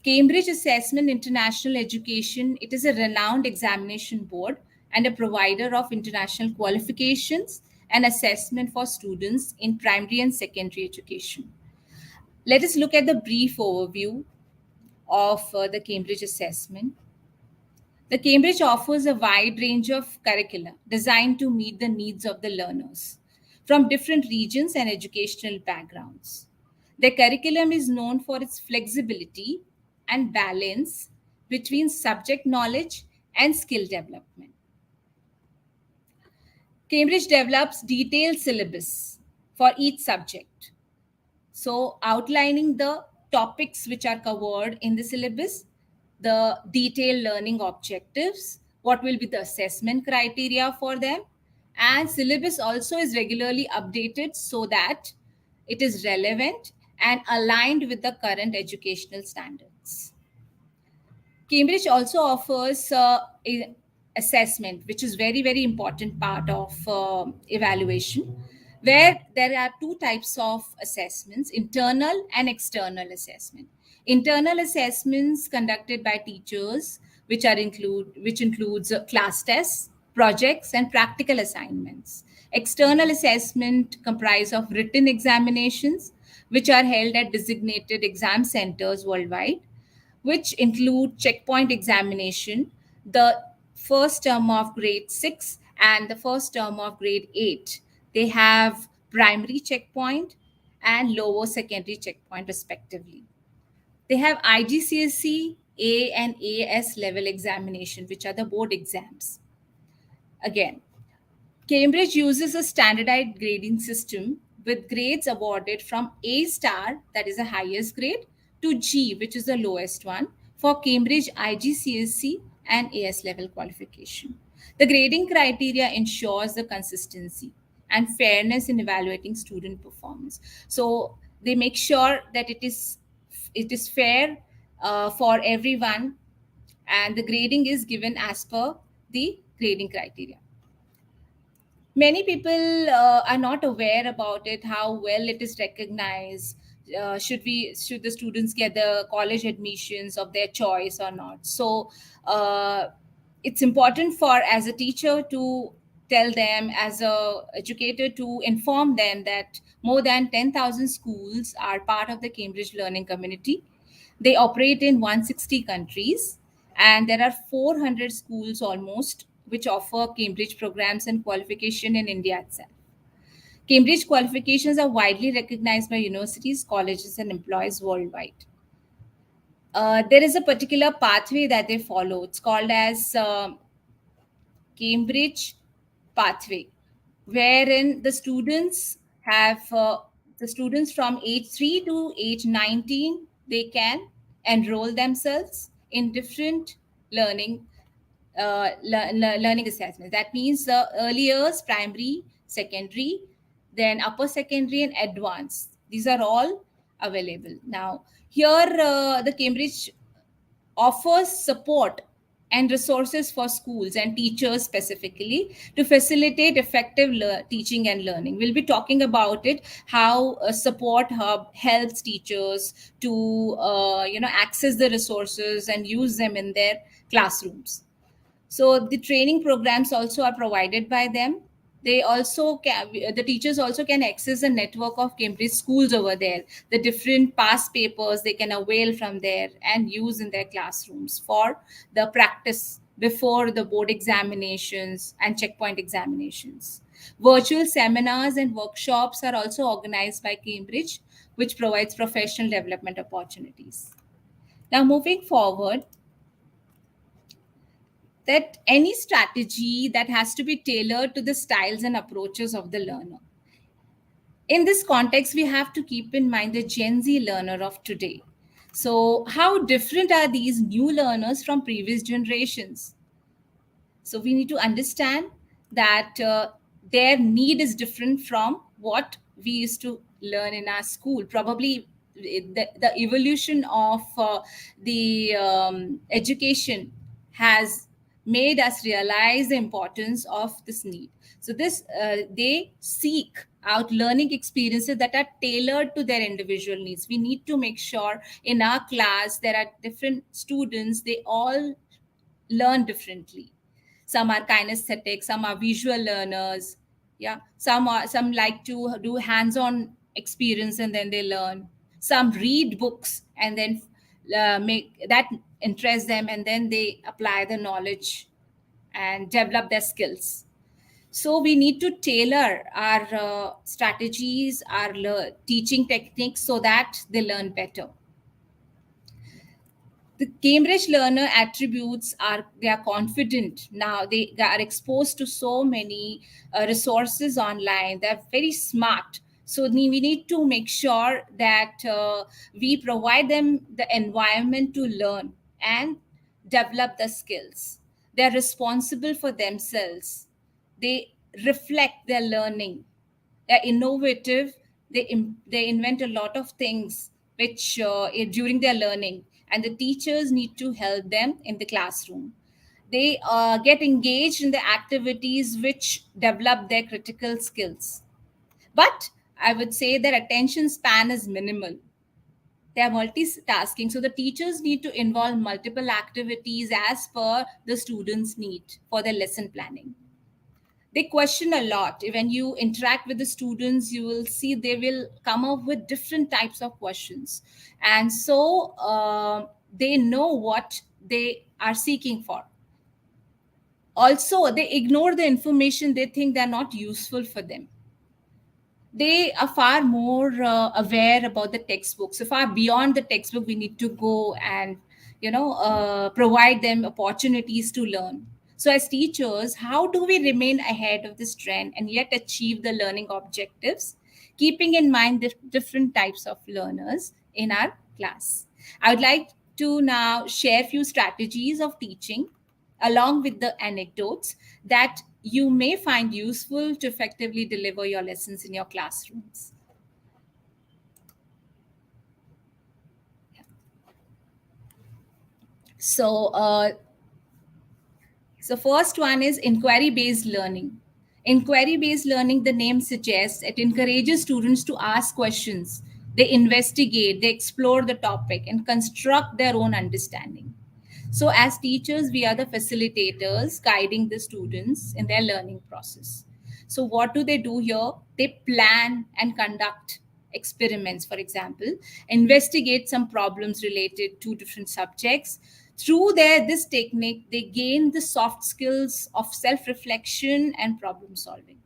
Speaker 3: Cambridge Assessment International Education, it is a renowned examination board and a provider of international qualifications and assessment for students in primary and secondary education. Let us look at the brief overview of the Cambridge Assessment. The Cambridge offers a wide range of curricula designed to meet the needs of the learners from different regions and educational backgrounds. The curriculum is known for its flexibility and balance between subject knowledge and skill development. Cambridge develops detailed syllabus for each subject. So, outlining the topics which are covered in the syllabus, the detailed learning objectives, what will be the assessment criteria for them, and syllabus also is regularly updated so that it is relevant and aligned with the current educational standards. Cambridge also offers assessment, which is very important part of evaluation, where there are two types of assessments: internal and external assessment. Internal assessments conducted by teachers, which includes class tests, projects, and practical assignments. External assessment comprise of written examinations, which are held at designated exam centers worldwide, which include checkpoint examination, the first term of grade 6 and the first term of grade 8. They have primary checkpoint and lower secondary checkpoint, respectively. They have IGCSE A and AS level examination, which are the board exams. Again, Cambridge uses a standardized grading system with grades awarded from A star, that is the highest grade, to G, which is the lowest one, for Cambridge IGCSE and AS level qualification. The grading criteria ensures the consistency and fairness in evaluating student performance. So they make sure that it is fair for everyone, and the grading is given as per the grading criteria. Many people are not aware about it, how well it is recognized. Should the students get the college admissions of their choice or not? So it's important for, as a teacher, to tell them, as a educator, to inform them that more than 10,000 schools are part of the Cambridge learning community. They operate in 160 countries, and there are 400 schools almost which offer Cambridge programs and qualification in India itself. Cambridge qualifications are widely recognized by universities, colleges, and employers worldwide. There is a particular pathway that they follow. It's called as Cambridge pathway, wherein the students from age 3 to age 19, they can enroll themselves in different learning assessments. That means the early years, primary, secondary, then upper secondary, and advanced. These are all available. Now, here the Cambridge offers support and resources for schools and teachers specifically to facilitate effective teaching and learning. We'll be talking about it, how a support hub helps teachers to access the resources and use them in their classrooms. So the training programs also are provided by them. The teachers also can access a network of Cambridge schools over there. The different past papers they can avail from there and use in their classrooms for the practice before the board examinations and checkpoint examinations. Virtual seminars and workshops are also organized by Cambridge, which provides professional development opportunities. Now, moving forward, that any strategy that has to be tailored to the styles and approaches of the learner. In this context, we have to keep in mind the Gen Z learner of today. So, how different are these new learners from previous generations? So, we need to understand that their need is different from what we used to learn in our school. Probably the evolution of the education has made us realize the importance of this need. So this they seek out learning experiences that are tailored to their individual needs. We need to make sure in our class there are different students, they all learn differently. Some are kinesthetic, some are visual learners. Yeah, some like to do hands-on experience and then they learn. Some read books and then make that interest them, and then they apply the knowledge and develop their skills. So we need to tailor our strategies, our teaching techniques so that they learn better. The Cambridge learner attributes are they are confident now, they are exposed to so many resources online, they're very smart. So we need to make sure that we provide them the environment to learn and develop the skills. They're responsible for themselves, they reflect their learning, they're innovative, they invent a lot of things which during their learning, and the teachers need to help them in the classroom. They get engaged in the activities which develop their critical skills, but I would say their attention span is minimal. They are multitasking, so the teachers need to involve multiple activities as per the students need for their lesson planning. They question a lot. When you interact with the students, you will see they will come up with different types of questions, and so they know what they are seeking for. Also, they ignore the information they think they're not useful for them. They are far more aware about the textbook, so far beyond the textbook we need to go and provide them opportunities to learn. So as teachers, how do we remain ahead of this trend and yet achieve the learning objectives, keeping in mind the different types of learners in our class? I would like to now share a few strategies of teaching along with the anecdotes that you may find useful to effectively deliver your lessons in your classrooms. So, so first one is inquiry-based learning. Inquiry-based learning, the name suggests, it encourages students to ask questions. They investigate, they explore the topic and construct their own understanding. So as teachers, we are the facilitators guiding the students in their learning process. So what do they do here? They plan and conduct experiments, for example, investigate some problems related to different subjects. Through this technique, they gain the soft skills of self-reflection and problem solving.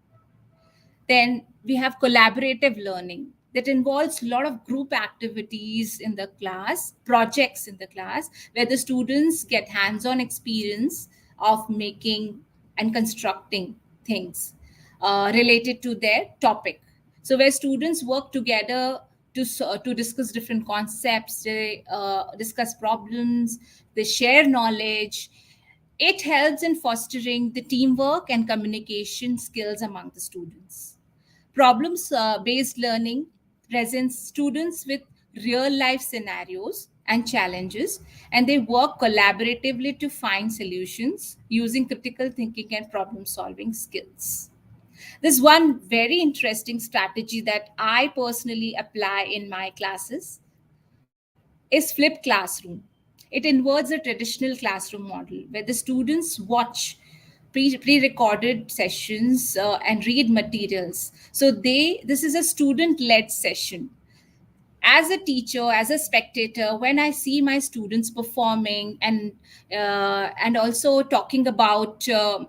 Speaker 3: Then we have collaborative learning that involves a lot of group activities in the class, projects in the class, where the students get hands-on experience of making and constructing things related to their topic. So where students work together to discuss different concepts, they discuss problems, they share knowledge. It helps in fostering the teamwork and communication skills among the students. Problems based learning presents students with real life scenarios and challenges, and they work collaboratively to find solutions using critical thinking and problem solving skills. There's one very interesting strategy that I personally apply in my classes is flipped classroom. It inverts a traditional classroom model where the students watch pre-recorded sessions and read materials. So this is a student-led session. As a teacher, as a spectator, when I see my students performing and also talking about here,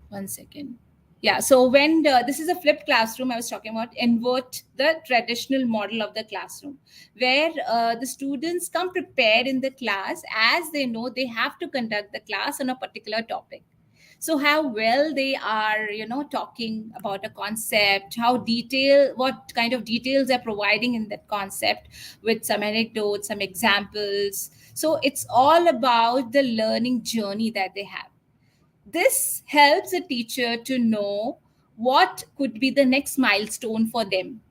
Speaker 3: one second. Yeah, so when this is a flipped classroom, I was talking about invert the traditional model of the classroom, where the students come prepared in the class as they know they have to conduct the class on a particular topic. So how well they are, talking about a concept, how detail, what kind of details they're providing in that concept with some anecdotes, some examples. So it's all about the learning journey that they have. This helps a teacher to know what could be the next milestone for them.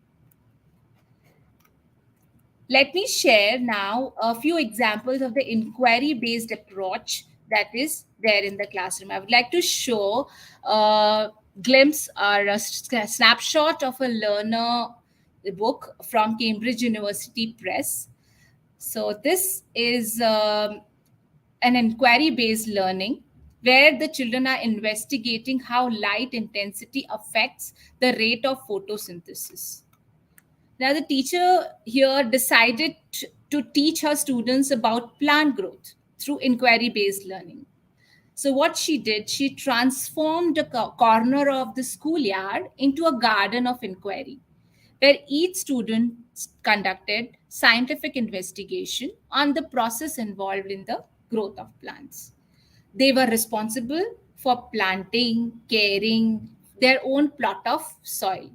Speaker 3: Let me share now a few examples of the inquiry based approach that is there in the classroom. I would like to show a glimpse or a snapshot of a learner book from Cambridge University Press. So, this is an inquiry based learning where the children are investigating how light intensity affects the rate of photosynthesis. Now, the teacher here decided to teach her students about plant growth through inquiry based learning. So, what she did, she transformed a corner of the schoolyard into a garden of inquiry, where each student conducted scientific investigation on the process involved in the growth of plants. They were responsible for planting, caring their own plot of soil.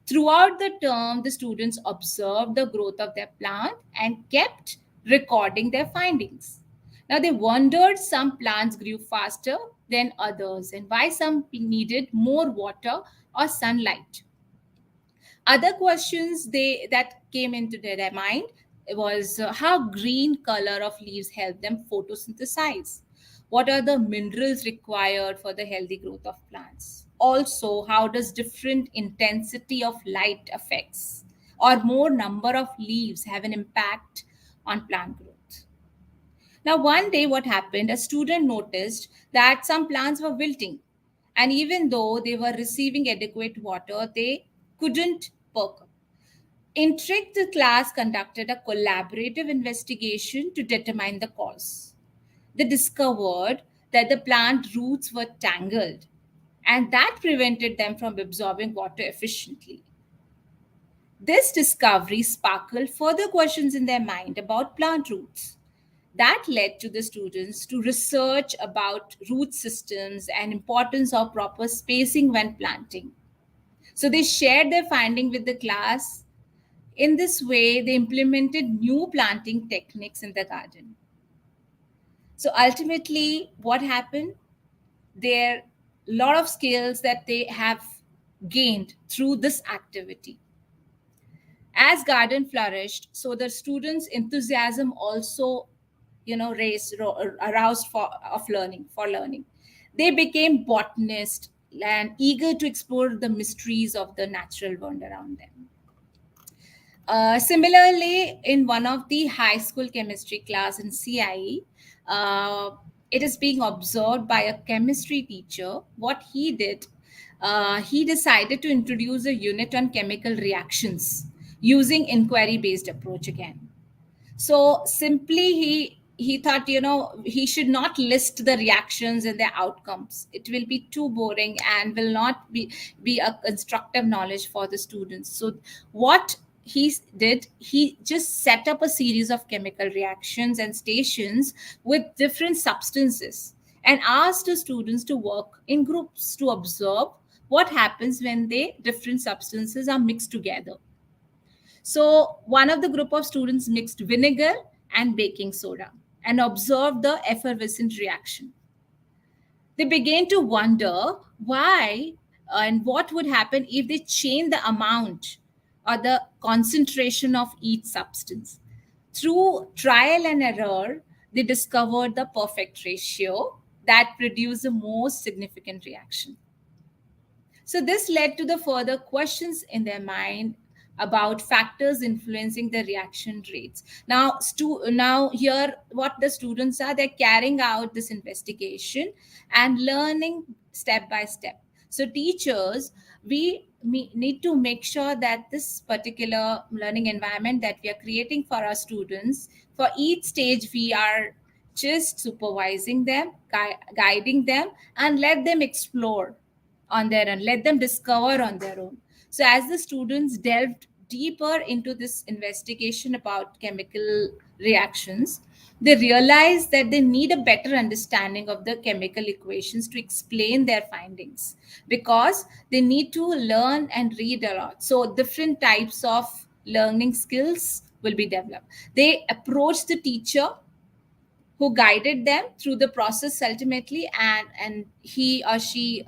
Speaker 3: Throughout the term, the students observed the growth of their plant and kept recording their findings. Now, they wondered some plants grew faster than others and why some needed more water or sunlight. Other questions that came into their mind was how green color of leaves help them photosynthesize. What are the minerals required for the healthy growth of plants? Also, how does different intensity of light affects or more number of leaves have an impact on plant growth? Now, one day, what happened? A student noticed that some plants were wilting, and even though they were receiving adequate water, they couldn't perk up. Intrigue, the class conducted a collaborative investigation to determine the cause. They discovered that the plant roots were tangled, and that prevented them from absorbing water efficiently. This discovery sparkled further questions in their mind about plant roots. That led to the students to research about root systems and importance of proper spacing when planting. So they shared their finding with the class. In this way, they implemented new planting techniques in the garden. So ultimately, what happened? There are a lot of skills that they have gained through this activity. As garden flourished, so the students' enthusiasm also, aroused for learning. They became botanists and eager to explore the mysteries of the natural world around them. Similarly, in one of the high school chemistry class in CIE, it is being observed by a chemistry teacher. What he did, he decided to introduce a unit on chemical reactions using inquiry-based approach again. So simply he thought, he should not list the reactions and their outcomes. It will be too boring and will not be a constructive knowledge for the students. So what he did, he just set up a series of chemical reactions and stations with different substances and asked the students to work in groups to observe what happens when they different substances are mixed together. So one of the group of students mixed vinegar and baking soda and observed the effervescent reaction. They began to wonder why and what would happen if they change the amount or the concentration of each substance. Through trial and error, they discovered the perfect ratio that produced the most significant reaction. So this led to the further questions in their mind about factors influencing the reaction rates. Now here what the students are, they're carrying out this investigation and learning step by step. So teachers, we need to make sure that this particular learning environment that we are creating for our students, for each stage we are just supervising them, guiding them, and let them explore on their own, let them discover on their own. So as the students delved deeper into this investigation about chemical reactions, they realized that they need a better understanding of the chemical equations to explain their findings, because they need to learn and read a lot. So different types of learning skills will be developed. They approached the teacher who guided them through the process ultimately, and he or she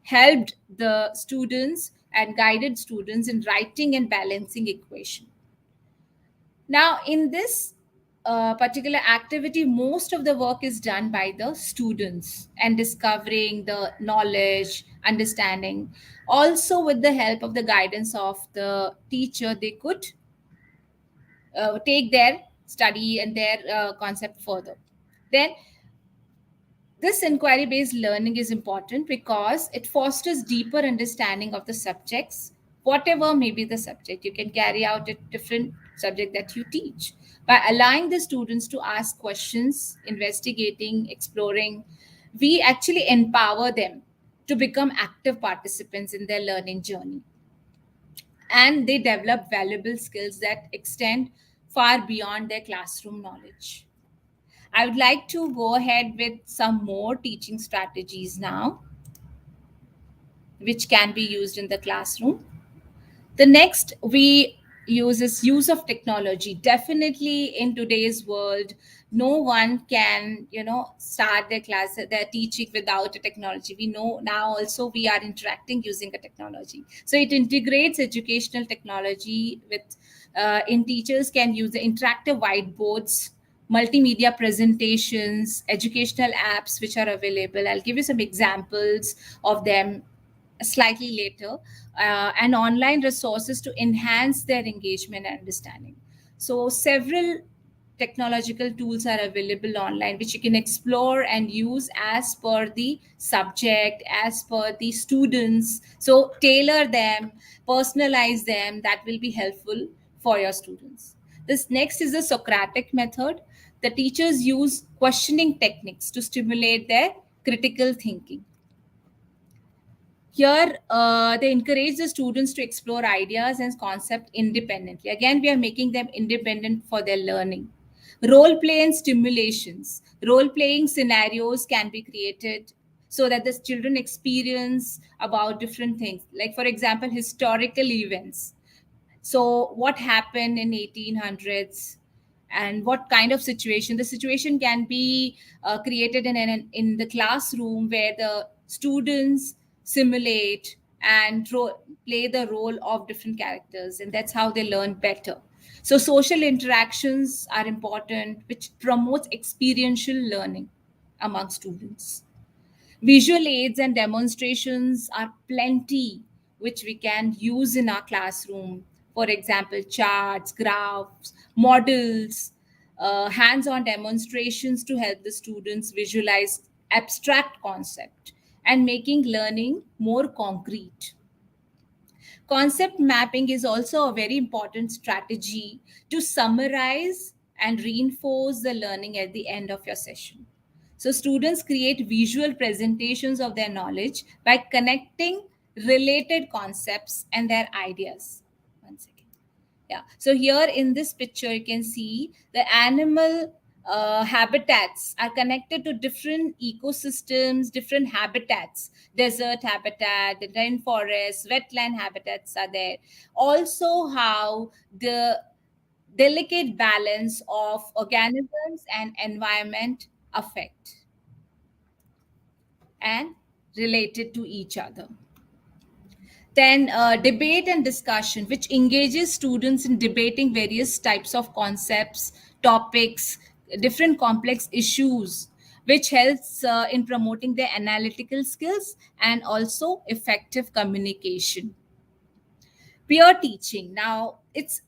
Speaker 3: helped the students and guided students in writing and balancing equation. Now in this particular activity, most of the work is done by the students and discovering the knowledge, understanding. Also with the help of the guidance of the teacher, they could take their study and their concept further. Then this inquiry based learning is important because it fosters deeper understanding of the subjects, whatever may be the subject. You can carry out a different subject that you teach. By allowing the students to ask questions, investigating, exploring, we actually empower them to become active participants in their learning journey. And they develop valuable skills that extend far beyond their classroom knowledge. I would like to go ahead with some more teaching strategies now, which can be used in the classroom. The next we use is use of technology. Definitely in today's world, no one can, start their class, their teaching without a technology. We know now also we are interacting using a technology. So it integrates educational technology with, in teachers can use the interactive whiteboards, multimedia presentations, educational apps which are available. I'll give you some examples of them slightly later, and online resources to enhance their engagement and understanding. So several technological tools are available online which you can explore and use as per the subject, as per the students. So tailor them, personalize them. That will be helpful for your students. This next is the Socratic method. The teachers use questioning techniques to stimulate their critical thinking. Here, they encourage the students to explore ideas and concepts independently. Again, we are making them independent for their learning. Role play and stimulations. Role playing scenarios can be created so that the children experience about different things. Like, for example, historical events. So what happened in 1800s and what kind of situation? The situation can be created in the classroom where the students simulate and play the role of different characters, and that's how they learn better. So social interactions are important, which promotes experiential learning among students. Visual aids and demonstrations are plenty which we can use in our classroom. For example, charts, graphs, models, hands-on demonstrations to help the students visualize abstract concept and making learning more concrete. Concept mapping is also a very important strategy to summarize and reinforce the learning at the end of your session. So students create visual presentations of their knowledge by connecting related concepts and their ideas. One second. Yeah. So here in this picture, you can see the animal habitats are connected to different ecosystems, different habitats. Desert habitat, the rainforest, wetland habitats are there. Also, how the delicate balance of organisms and environment affect and related to each other. Then debate and discussion, which engages students in debating various types of concepts, topics, different complex issues, which helps in promoting their analytical skills and also effective communication. Peer teaching. Now it's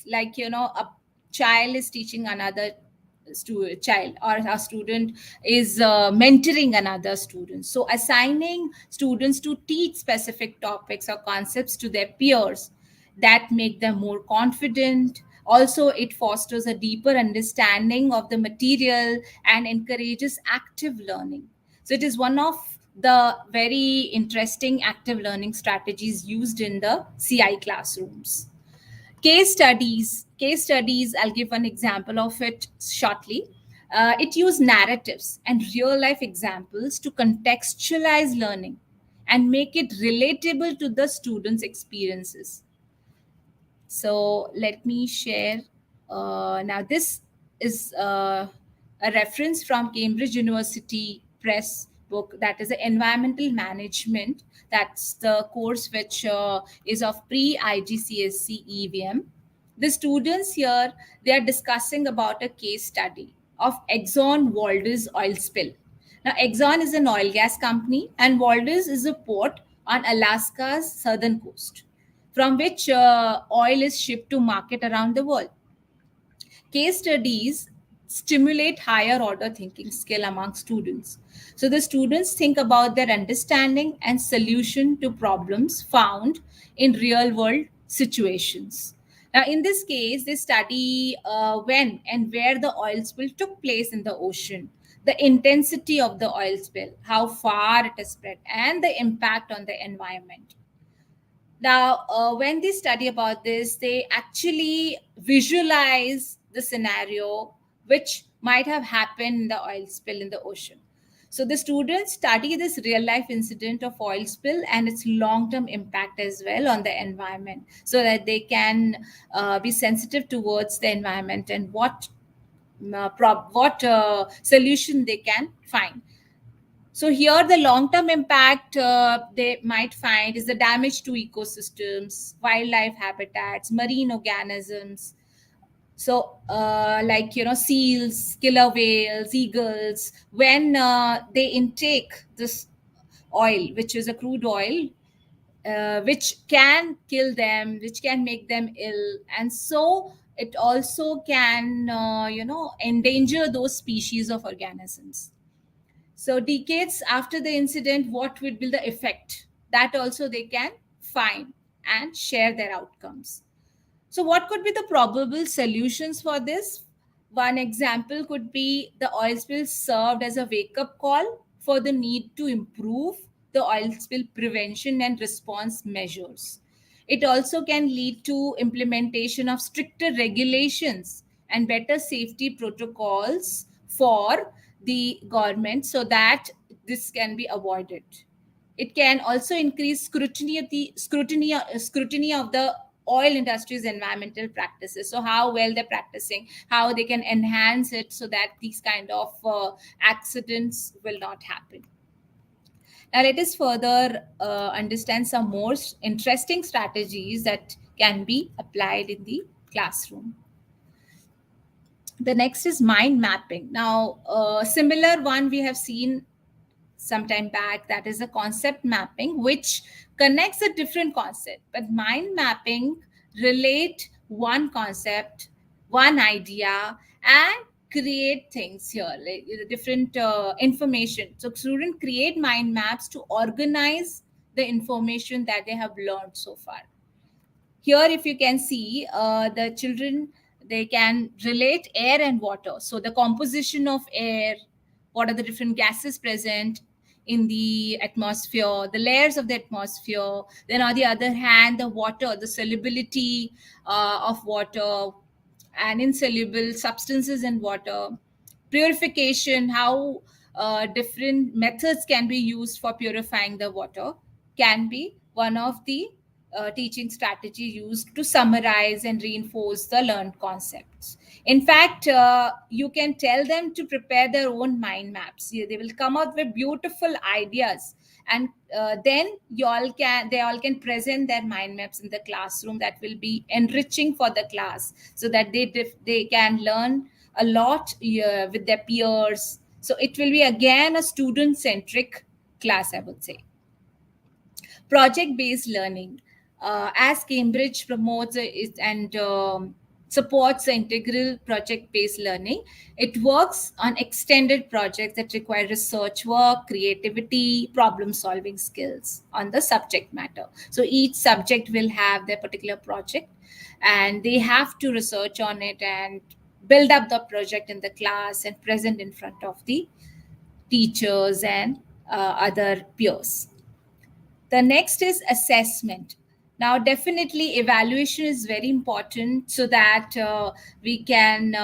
Speaker 3: like, a child is teaching another child, or a student is mentoring another student. So assigning students to teach specific topics or concepts to their peers, that make them more confident. Also it fosters a deeper understanding of the material and encourages active learning. So it is one of the very interesting active learning strategies used in the CI classrooms. Case studies, I'll give an example of it shortly. It used narratives and real life examples to contextualize learning and make it relatable to the students' experiences. So let me share. Now, this is a reference from Cambridge University Press book, that is the Environmental Management. That's the course which is of pre-IGCSE EVM. The students here, they are discussing about a case study of Exxon Valdez oil spill. Now, Exxon is an oil gas company, and Valdez is a port on Alaska's southern coast, from which oil is shipped to market around the world. Case studies stimulate higher order thinking skill among students. So the students think about their understanding and solution to problems found in real world situations. Now, in this case, they study when and where the oil spill took place in the ocean, the intensity of the oil spill, how far it has spread, and the impact on the environment. Now, when they study about this, they actually visualize the scenario which might have happened in the oil spill in the ocean. So the students study this real life incident of oil spill and its long term impact as well on the environment, so that they can be sensitive towards the environment and what solution they can find. So here, the long-term impact they might find is the damage to ecosystems, wildlife habitats, marine organisms. So, like seals, killer whales, eagles, when they intake this oil, which is a crude oil, which can kill them, which can make them ill, and so it also can, endanger those species of organisms. So decades after the incident, what would be the effect? That also they can find and share their outcomes. So what could be the probable solutions for this? One example could be the oil spill served as a wake-up call for the need to improve the oil spill prevention and response measures. It also can lead to implementation of stricter regulations and better safety protocols for the government, so that this can be avoided. It can also increase scrutiny of the oil industry's environmental practices. So how well they're practicing, how they can enhance it so that these kind of accidents will not happen. Now let us further understand some more interesting strategies that can be applied in the classroom. The next is mind mapping. Now, a similar one we have seen some time back, that is a concept mapping, which connects a different concept. But mind mapping relate one concept, one idea, and create things here, like different information. So students create mind maps to organize the information that they have learned so far. Here, if you can see, the children, they can relate air and water. So the composition of air, what are the different gases present in the atmosphere, the layers of the atmosphere. Then on the other hand, the water, the solubility of water and insoluble substances in water, purification, how different methods can be used for purifying the water, can be one of the teaching strategy used to summarize and reinforce the learned concepts. In fact, you can tell them to prepare their own mind maps. They will come up with beautiful ideas, and then they all can present their mind maps in the classroom. That will be enriching for the class, so that they can learn a lot with their peers. So it will be again a student centric class, I would say. Project based learning, as Cambridge promotes it and supports the integral project based learning. It works on extended projects that require research work, creativity, problem solving skills on the subject matter. So each subject will have their particular project, and they have to research on it and build up the project in the class and present in front of the teachers and other peers. The next is assessment. Now, definitely, evaluation is very important so that we can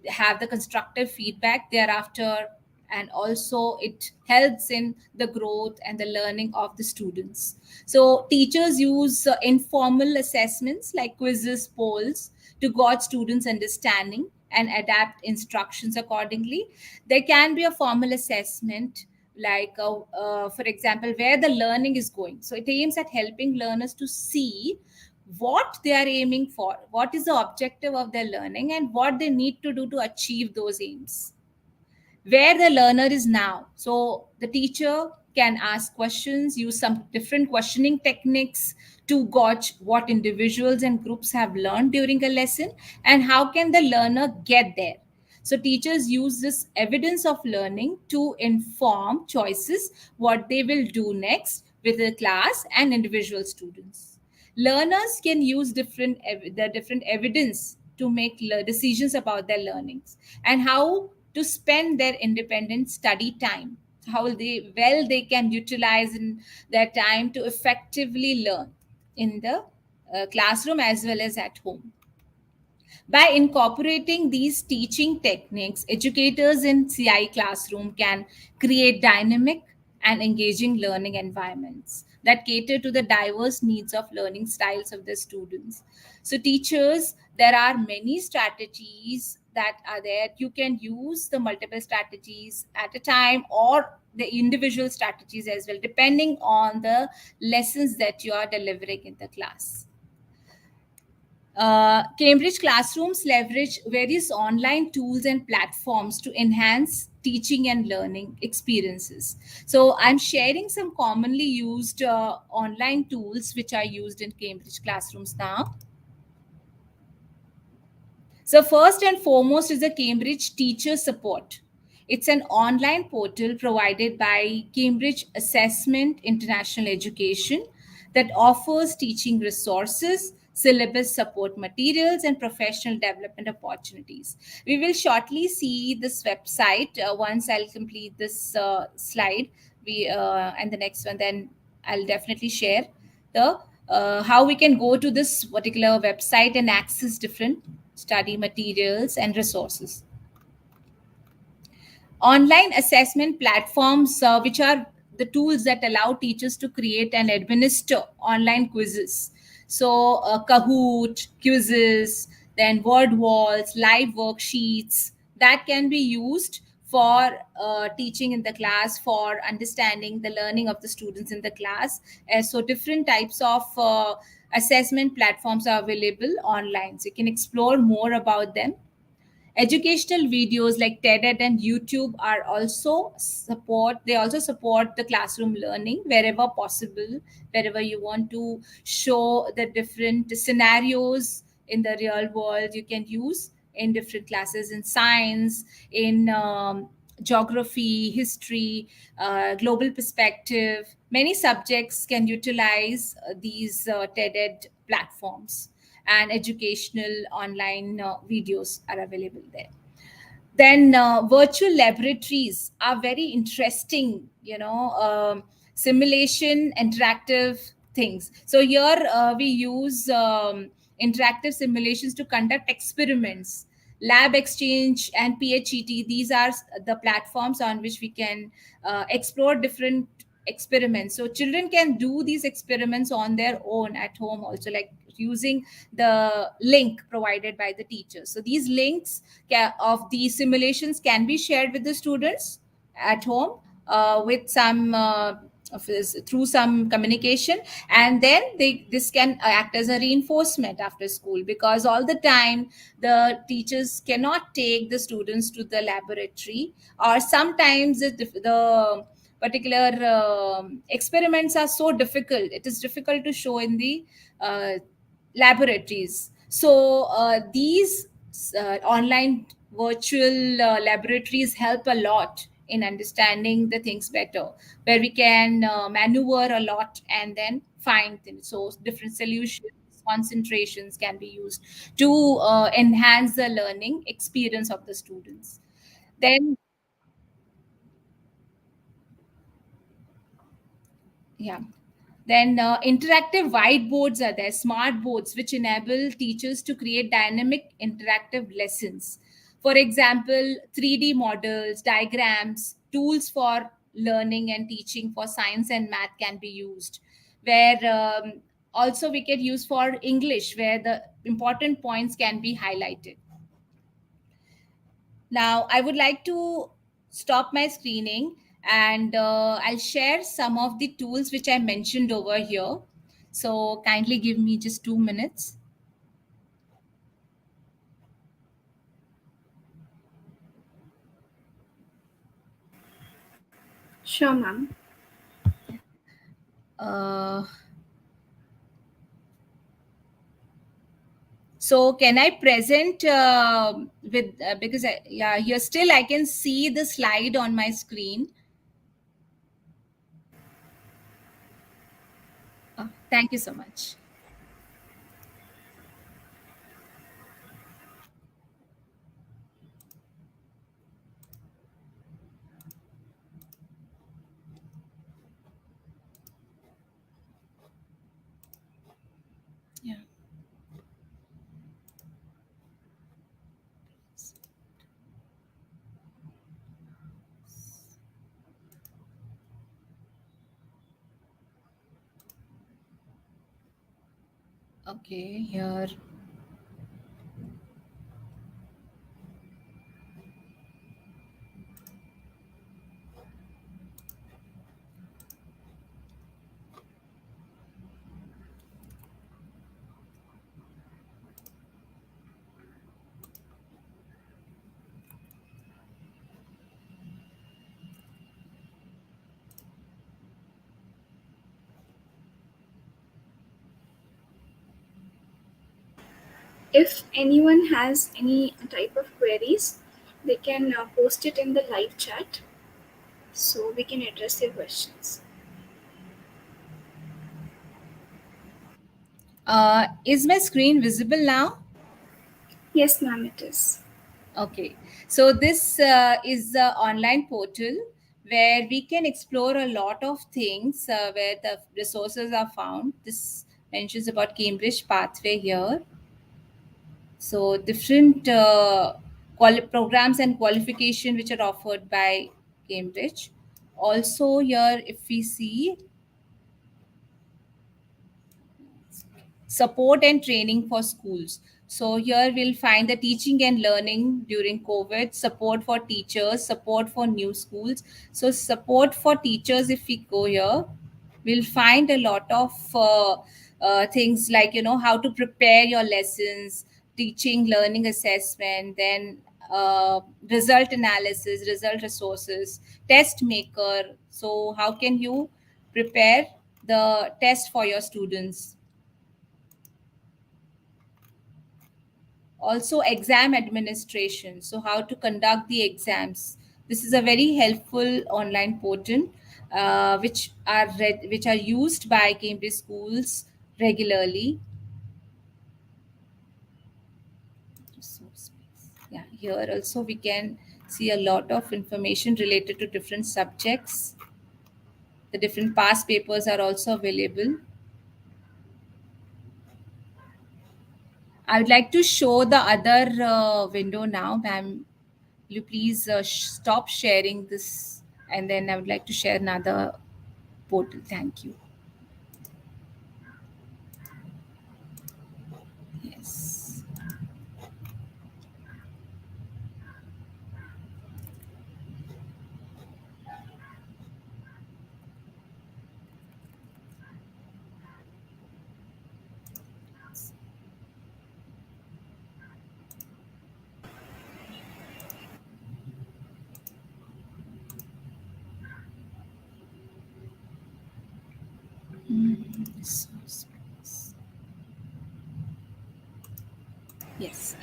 Speaker 3: have the constructive feedback thereafter, and also it helps in the growth and the learning of the students. So, teachers use informal assessments like quizzes, polls to gauge students' understanding and adapt instructions accordingly. There can be a formal assessment like for example where the learning is going, so it aims at helping learners to see what they are aiming for, what is the objective of their learning, and what they need to do to achieve those aims, where the learner is now. So the teacher can ask questions, use some different questioning techniques to gauge what individuals and groups have learned during a lesson and how can the learner get there. So teachers use this evidence of learning to inform choices what they will do next with the class and individual students. Learners can use the different evidence to make decisions about their learnings and how to spend their independent study time, how they can utilize in their time to effectively learn in the classroom as well as at home. By incorporating these teaching techniques, educators in CI classroom can create dynamic and engaging learning environments that cater to the diverse needs of learning styles of the students. So, teachers, there are many strategies that are there. You can use the multiple strategies at a time or the individual strategies as well, depending on the lessons that you are delivering in the class. Cambridge classrooms leverage various online tools and platforms to enhance teaching and learning experiences. So, I'm sharing some commonly used online tools which are used in Cambridge classrooms now. So, first and foremost is the Cambridge Teacher Support. It's an online portal provided by Cambridge Assessment International Education that offers teaching resources, syllabus support materials, and professional development opportunities. We will shortly see this website once I'll complete this slide. And the next one, then I'll definitely share the how we can go to this particular website and access different study materials and resources. Online assessment platforms, which are the tools that allow teachers to create and administer online quizzes. So, Kahoot, quizzes, then word walls, live worksheets that can be used for teaching in the class, for understanding the learning of the students in the class. So, different types of assessment platforms are available online. So, you can explore more about them. Educational videos like TED and YouTube are also support. They also support the classroom learning wherever possible, wherever you want to show the different scenarios in the real world. You can use in different classes in science, in geography, history, global perspective. Many subjects can utilize these TED platforms, and educational online videos are available there. Then virtual laboratories are very interesting, simulation interactive things. So here we use interactive simulations to conduct experiments. Lab Exchange and PHET, these are the platforms on which we can explore different experiments. So children can do these experiments on their own at home also, like using the link provided by the teacher. So these links of the simulations can be shared with the students at home with some through some communication, and then this can act as a reinforcement after school, because all the time the teachers cannot take the students to the laboratory, or sometimes the particular experiments are so difficult, it is difficult to show in the uh, laboratories. So these online virtual laboratories help a lot in understanding the things better, where we can maneuver a lot and then find things. So different solutions, concentrations can be used to enhance the learning experience of the students. Then Yeah. Then interactive whiteboards are there, smart boards, which enable teachers to create dynamic interactive lessons. For example, 3D models, diagrams, tools for learning and teaching for science and math can be used. Where also we can use for English, where the important points can be highlighted. Now, I would like to stop my screening and I'll share some of the tools which I mentioned over here. So, kindly give me just 2 minutes.
Speaker 1: Sure, ma'am.
Speaker 3: Uh, so, can I present with because yeah, here still I can see the slide on my screen. Thank you so much. Yeah. Okay, here.
Speaker 1: If anyone has any type of queries, they can post it in the live chat so we can address their questions.
Speaker 3: Is my screen visible now?
Speaker 1: Yes, ma'am, it is.
Speaker 3: Okay, so this is the online portal where we can explore a lot of things where the resources are found. This mentions about Cambridge Pathway here. So different programs and qualification which are offered by Cambridge. Also here, if we see support and training for schools. So here we'll find the teaching and learning during COVID, support for teachers, support for new schools. So support for teachers, if we go here, we'll find a lot of things like, how to prepare your lessons, teaching, learning assessment, then result analysis, result resources, test maker. So how can you prepare the test for your students? Also exam administration, so how to conduct the exams. This is a very helpful online portal which are used by Cambridge schools regularly. Yeah, here also we can see a lot of information related to different subjects. The different past papers are also available. I would like to show the other window now, ma'am. Will you please stop sharing this? And then I would like to share another portal. Thank you. Yes. So, yes.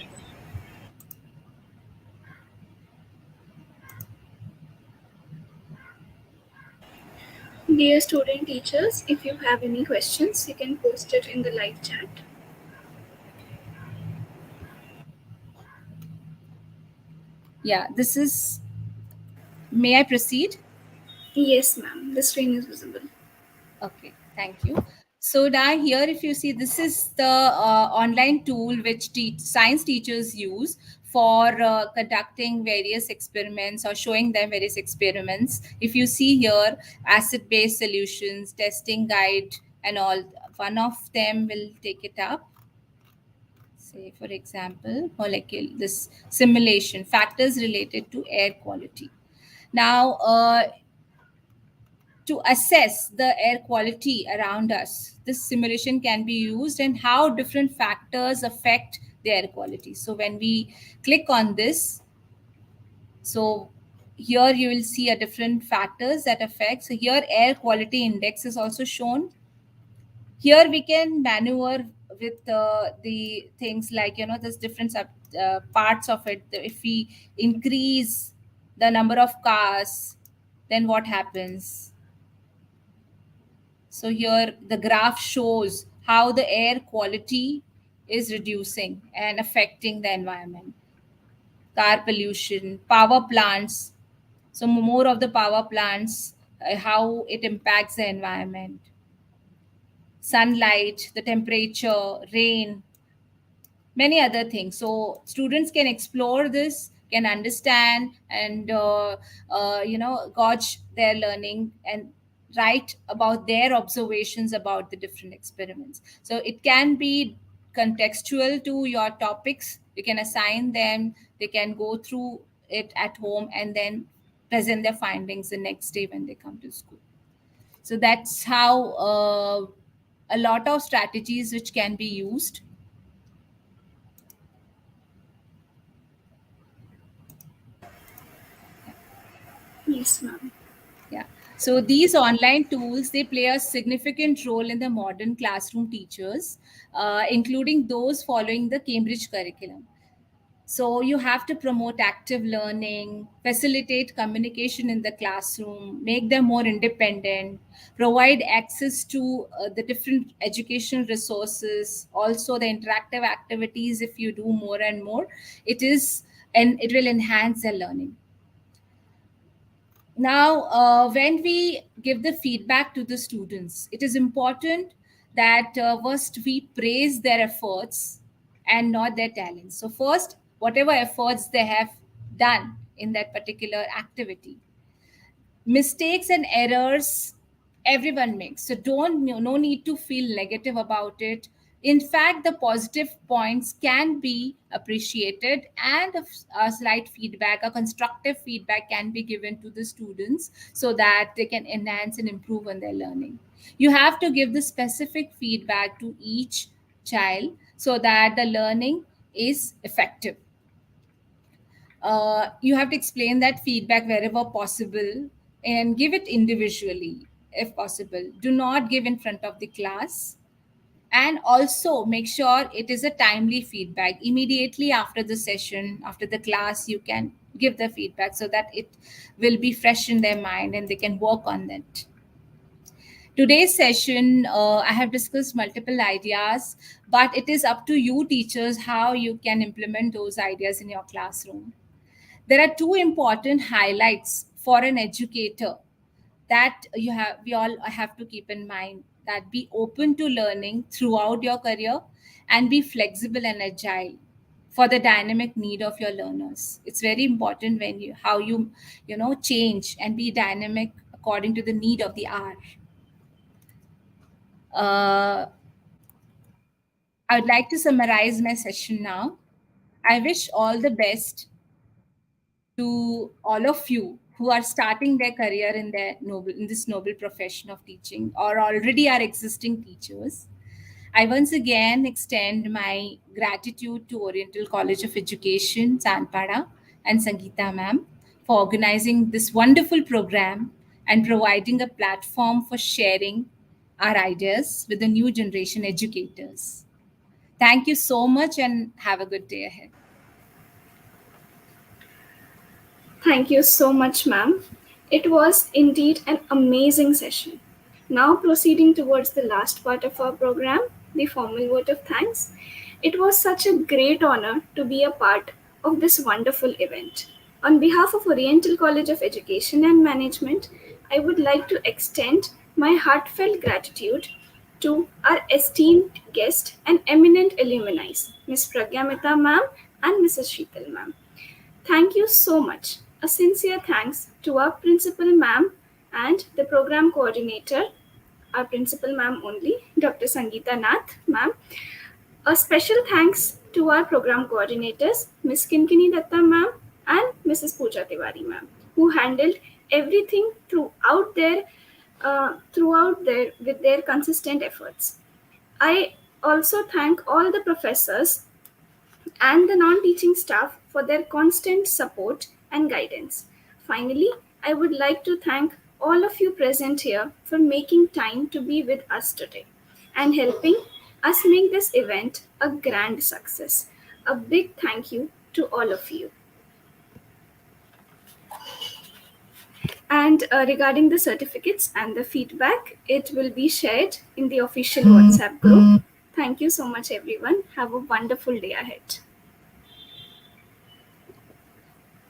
Speaker 1: Dear student teachers, if you have any questions, you can post it in the live chat.
Speaker 3: Yeah, this is. May I proceed?
Speaker 1: Yes, ma'am, the screen is visible.
Speaker 3: Okay, thank you. So now here, if you see, this is the online tool which science teachers use for conducting various experiments or showing them various experiments. If you see here, acid-base solutions, testing guide, and all, one of them will take it up. Say, for example, molecule, this simulation, factors related to air quality. Now, to assess the air quality around us, this simulation can be used and how different factors affect the air quality. So when we click on this, so here you will see a different factors that affect. So here air quality index is also shown. Here we can maneuver with the things like, there's different parts of it. If we increase the number of cars, then what happens? So here the graph shows how the air quality is reducing and affecting the environment. Car pollution, power plants. So more of the power plants, how it impacts the environment. Sunlight, the temperature, rain, many other things. So students can explore this, can understand, and gauge their learning and write about their observations about the different experiments. So it can be contextual to your topics. You can assign them, they can go through it at home and then present their findings the next day when they come to school. So that's how a lot of strategies which can be used.
Speaker 1: Yes, ma'am.
Speaker 3: Yeah. So these online tools, they play a significant role in the modern classroom teachers, including those following the Cambridge curriculum. So you have to promote active learning, facilitate communication in the classroom, make them more independent, provide access to the different educational resources, also the interactive activities. If you do more and more, it will enhance their learning. Now, when we give the feedback to the students, it is important that first we praise their efforts and not their talents. So first, whatever efforts they have done in that particular activity, mistakes and errors everyone makes, so don't, no need to feel negative about it. In fact, the positive points can be appreciated, and a slight feedback, a constructive feedback can be given to the students so that they can enhance and improve on their learning. You have to give the specific feedback to each child so that the learning is effective. You have to explain that feedback wherever possible and give it individually if possible. Do not give in front of the class. And also make sure it is a timely feedback. Immediately after the session, after the class, you can give the feedback so that it will be fresh in their mind and they can work on that. Today's session, I have discussed multiple ideas, but it is up to you, teachers, how you can implement those ideas in your classroom. There are two important highlights for an educator that we all have to keep in mind: that be open to learning throughout your career and be flexible and agile for the dynamic need of your learners. It's very important when you change and be dynamic according to the need of the hour. I would like to summarize my session now. I wish all the best to all of you who are starting their career in this noble profession of teaching, or already are existing teachers. I once again extend my gratitude to Oriental College of Education, Sanpada, and Sangeeta ma'am for organizing this wonderful program and providing a platform for sharing our ideas with the new generation educators. Thank you so much and have a good day ahead.
Speaker 1: Thank you so much, ma'am. It was indeed an amazing session. Now, proceeding towards the last part of our program, the formal vote of thanks. It was such a great honor to be a part of this wonderful event. On behalf of Oriental College of Education and Management, I would like to extend my heartfelt gratitude to our esteemed guest and eminent alumni, Ms. Pragya Mehta ma'am and Mrs. Sheetal ma'am. Thank you so much. A sincere thanks to our principal ma'am and the program coordinator, our principal ma'am only, Dr. Sangeeta Nath ma'am. A special thanks to our program coordinators, Ms. Kinkini Datta ma'am and Mrs. Pooja Tiwari ma'am, who handled everything throughout their with their consistent efforts. I also thank all the professors and the non-teaching staff for their constant support and guidance. Finally, I would like to thank all of you present here for making time to be with us today and helping us make this event a grand success. A big thank you to all of you. And regarding the certificates and the feedback, it will be shared in the official WhatsApp group. Thank you so much, everyone. Have a wonderful day ahead.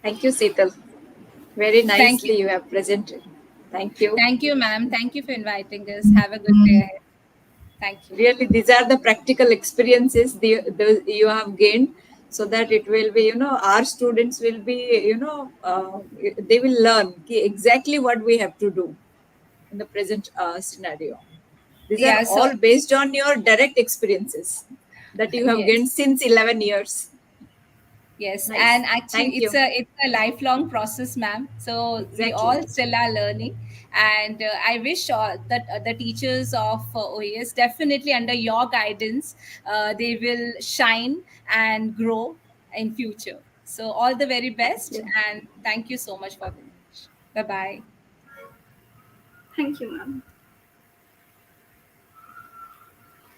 Speaker 4: Thank you, Seetal. Very
Speaker 3: Thank you.
Speaker 4: nicely you have presented. Thank you.
Speaker 3: Thank you, ma'am. Thank you for inviting us. Have a good day ahead. Thank you.
Speaker 4: Really, these are the practical experiences you have gained, so that it will be, our students will be, they will learn exactly what we have to do in the present scenario. These are
Speaker 3: Yeah, so
Speaker 4: all based on your direct experiences that you have gained
Speaker 3: yes.
Speaker 4: since 11 years.
Speaker 3: Yes,
Speaker 4: Nice.
Speaker 3: and actually,
Speaker 4: Thank you.
Speaker 3: it's a lifelong process, ma'am. So we
Speaker 4: Exactly.
Speaker 3: all still are learning, and I wish that the teachers of OAS definitely under your guidance, they will shine and grow in future. So all the very
Speaker 4: Thank
Speaker 3: best,
Speaker 4: you.
Speaker 3: and thank you so much for the. Bye bye.
Speaker 1: Thank you, ma'am.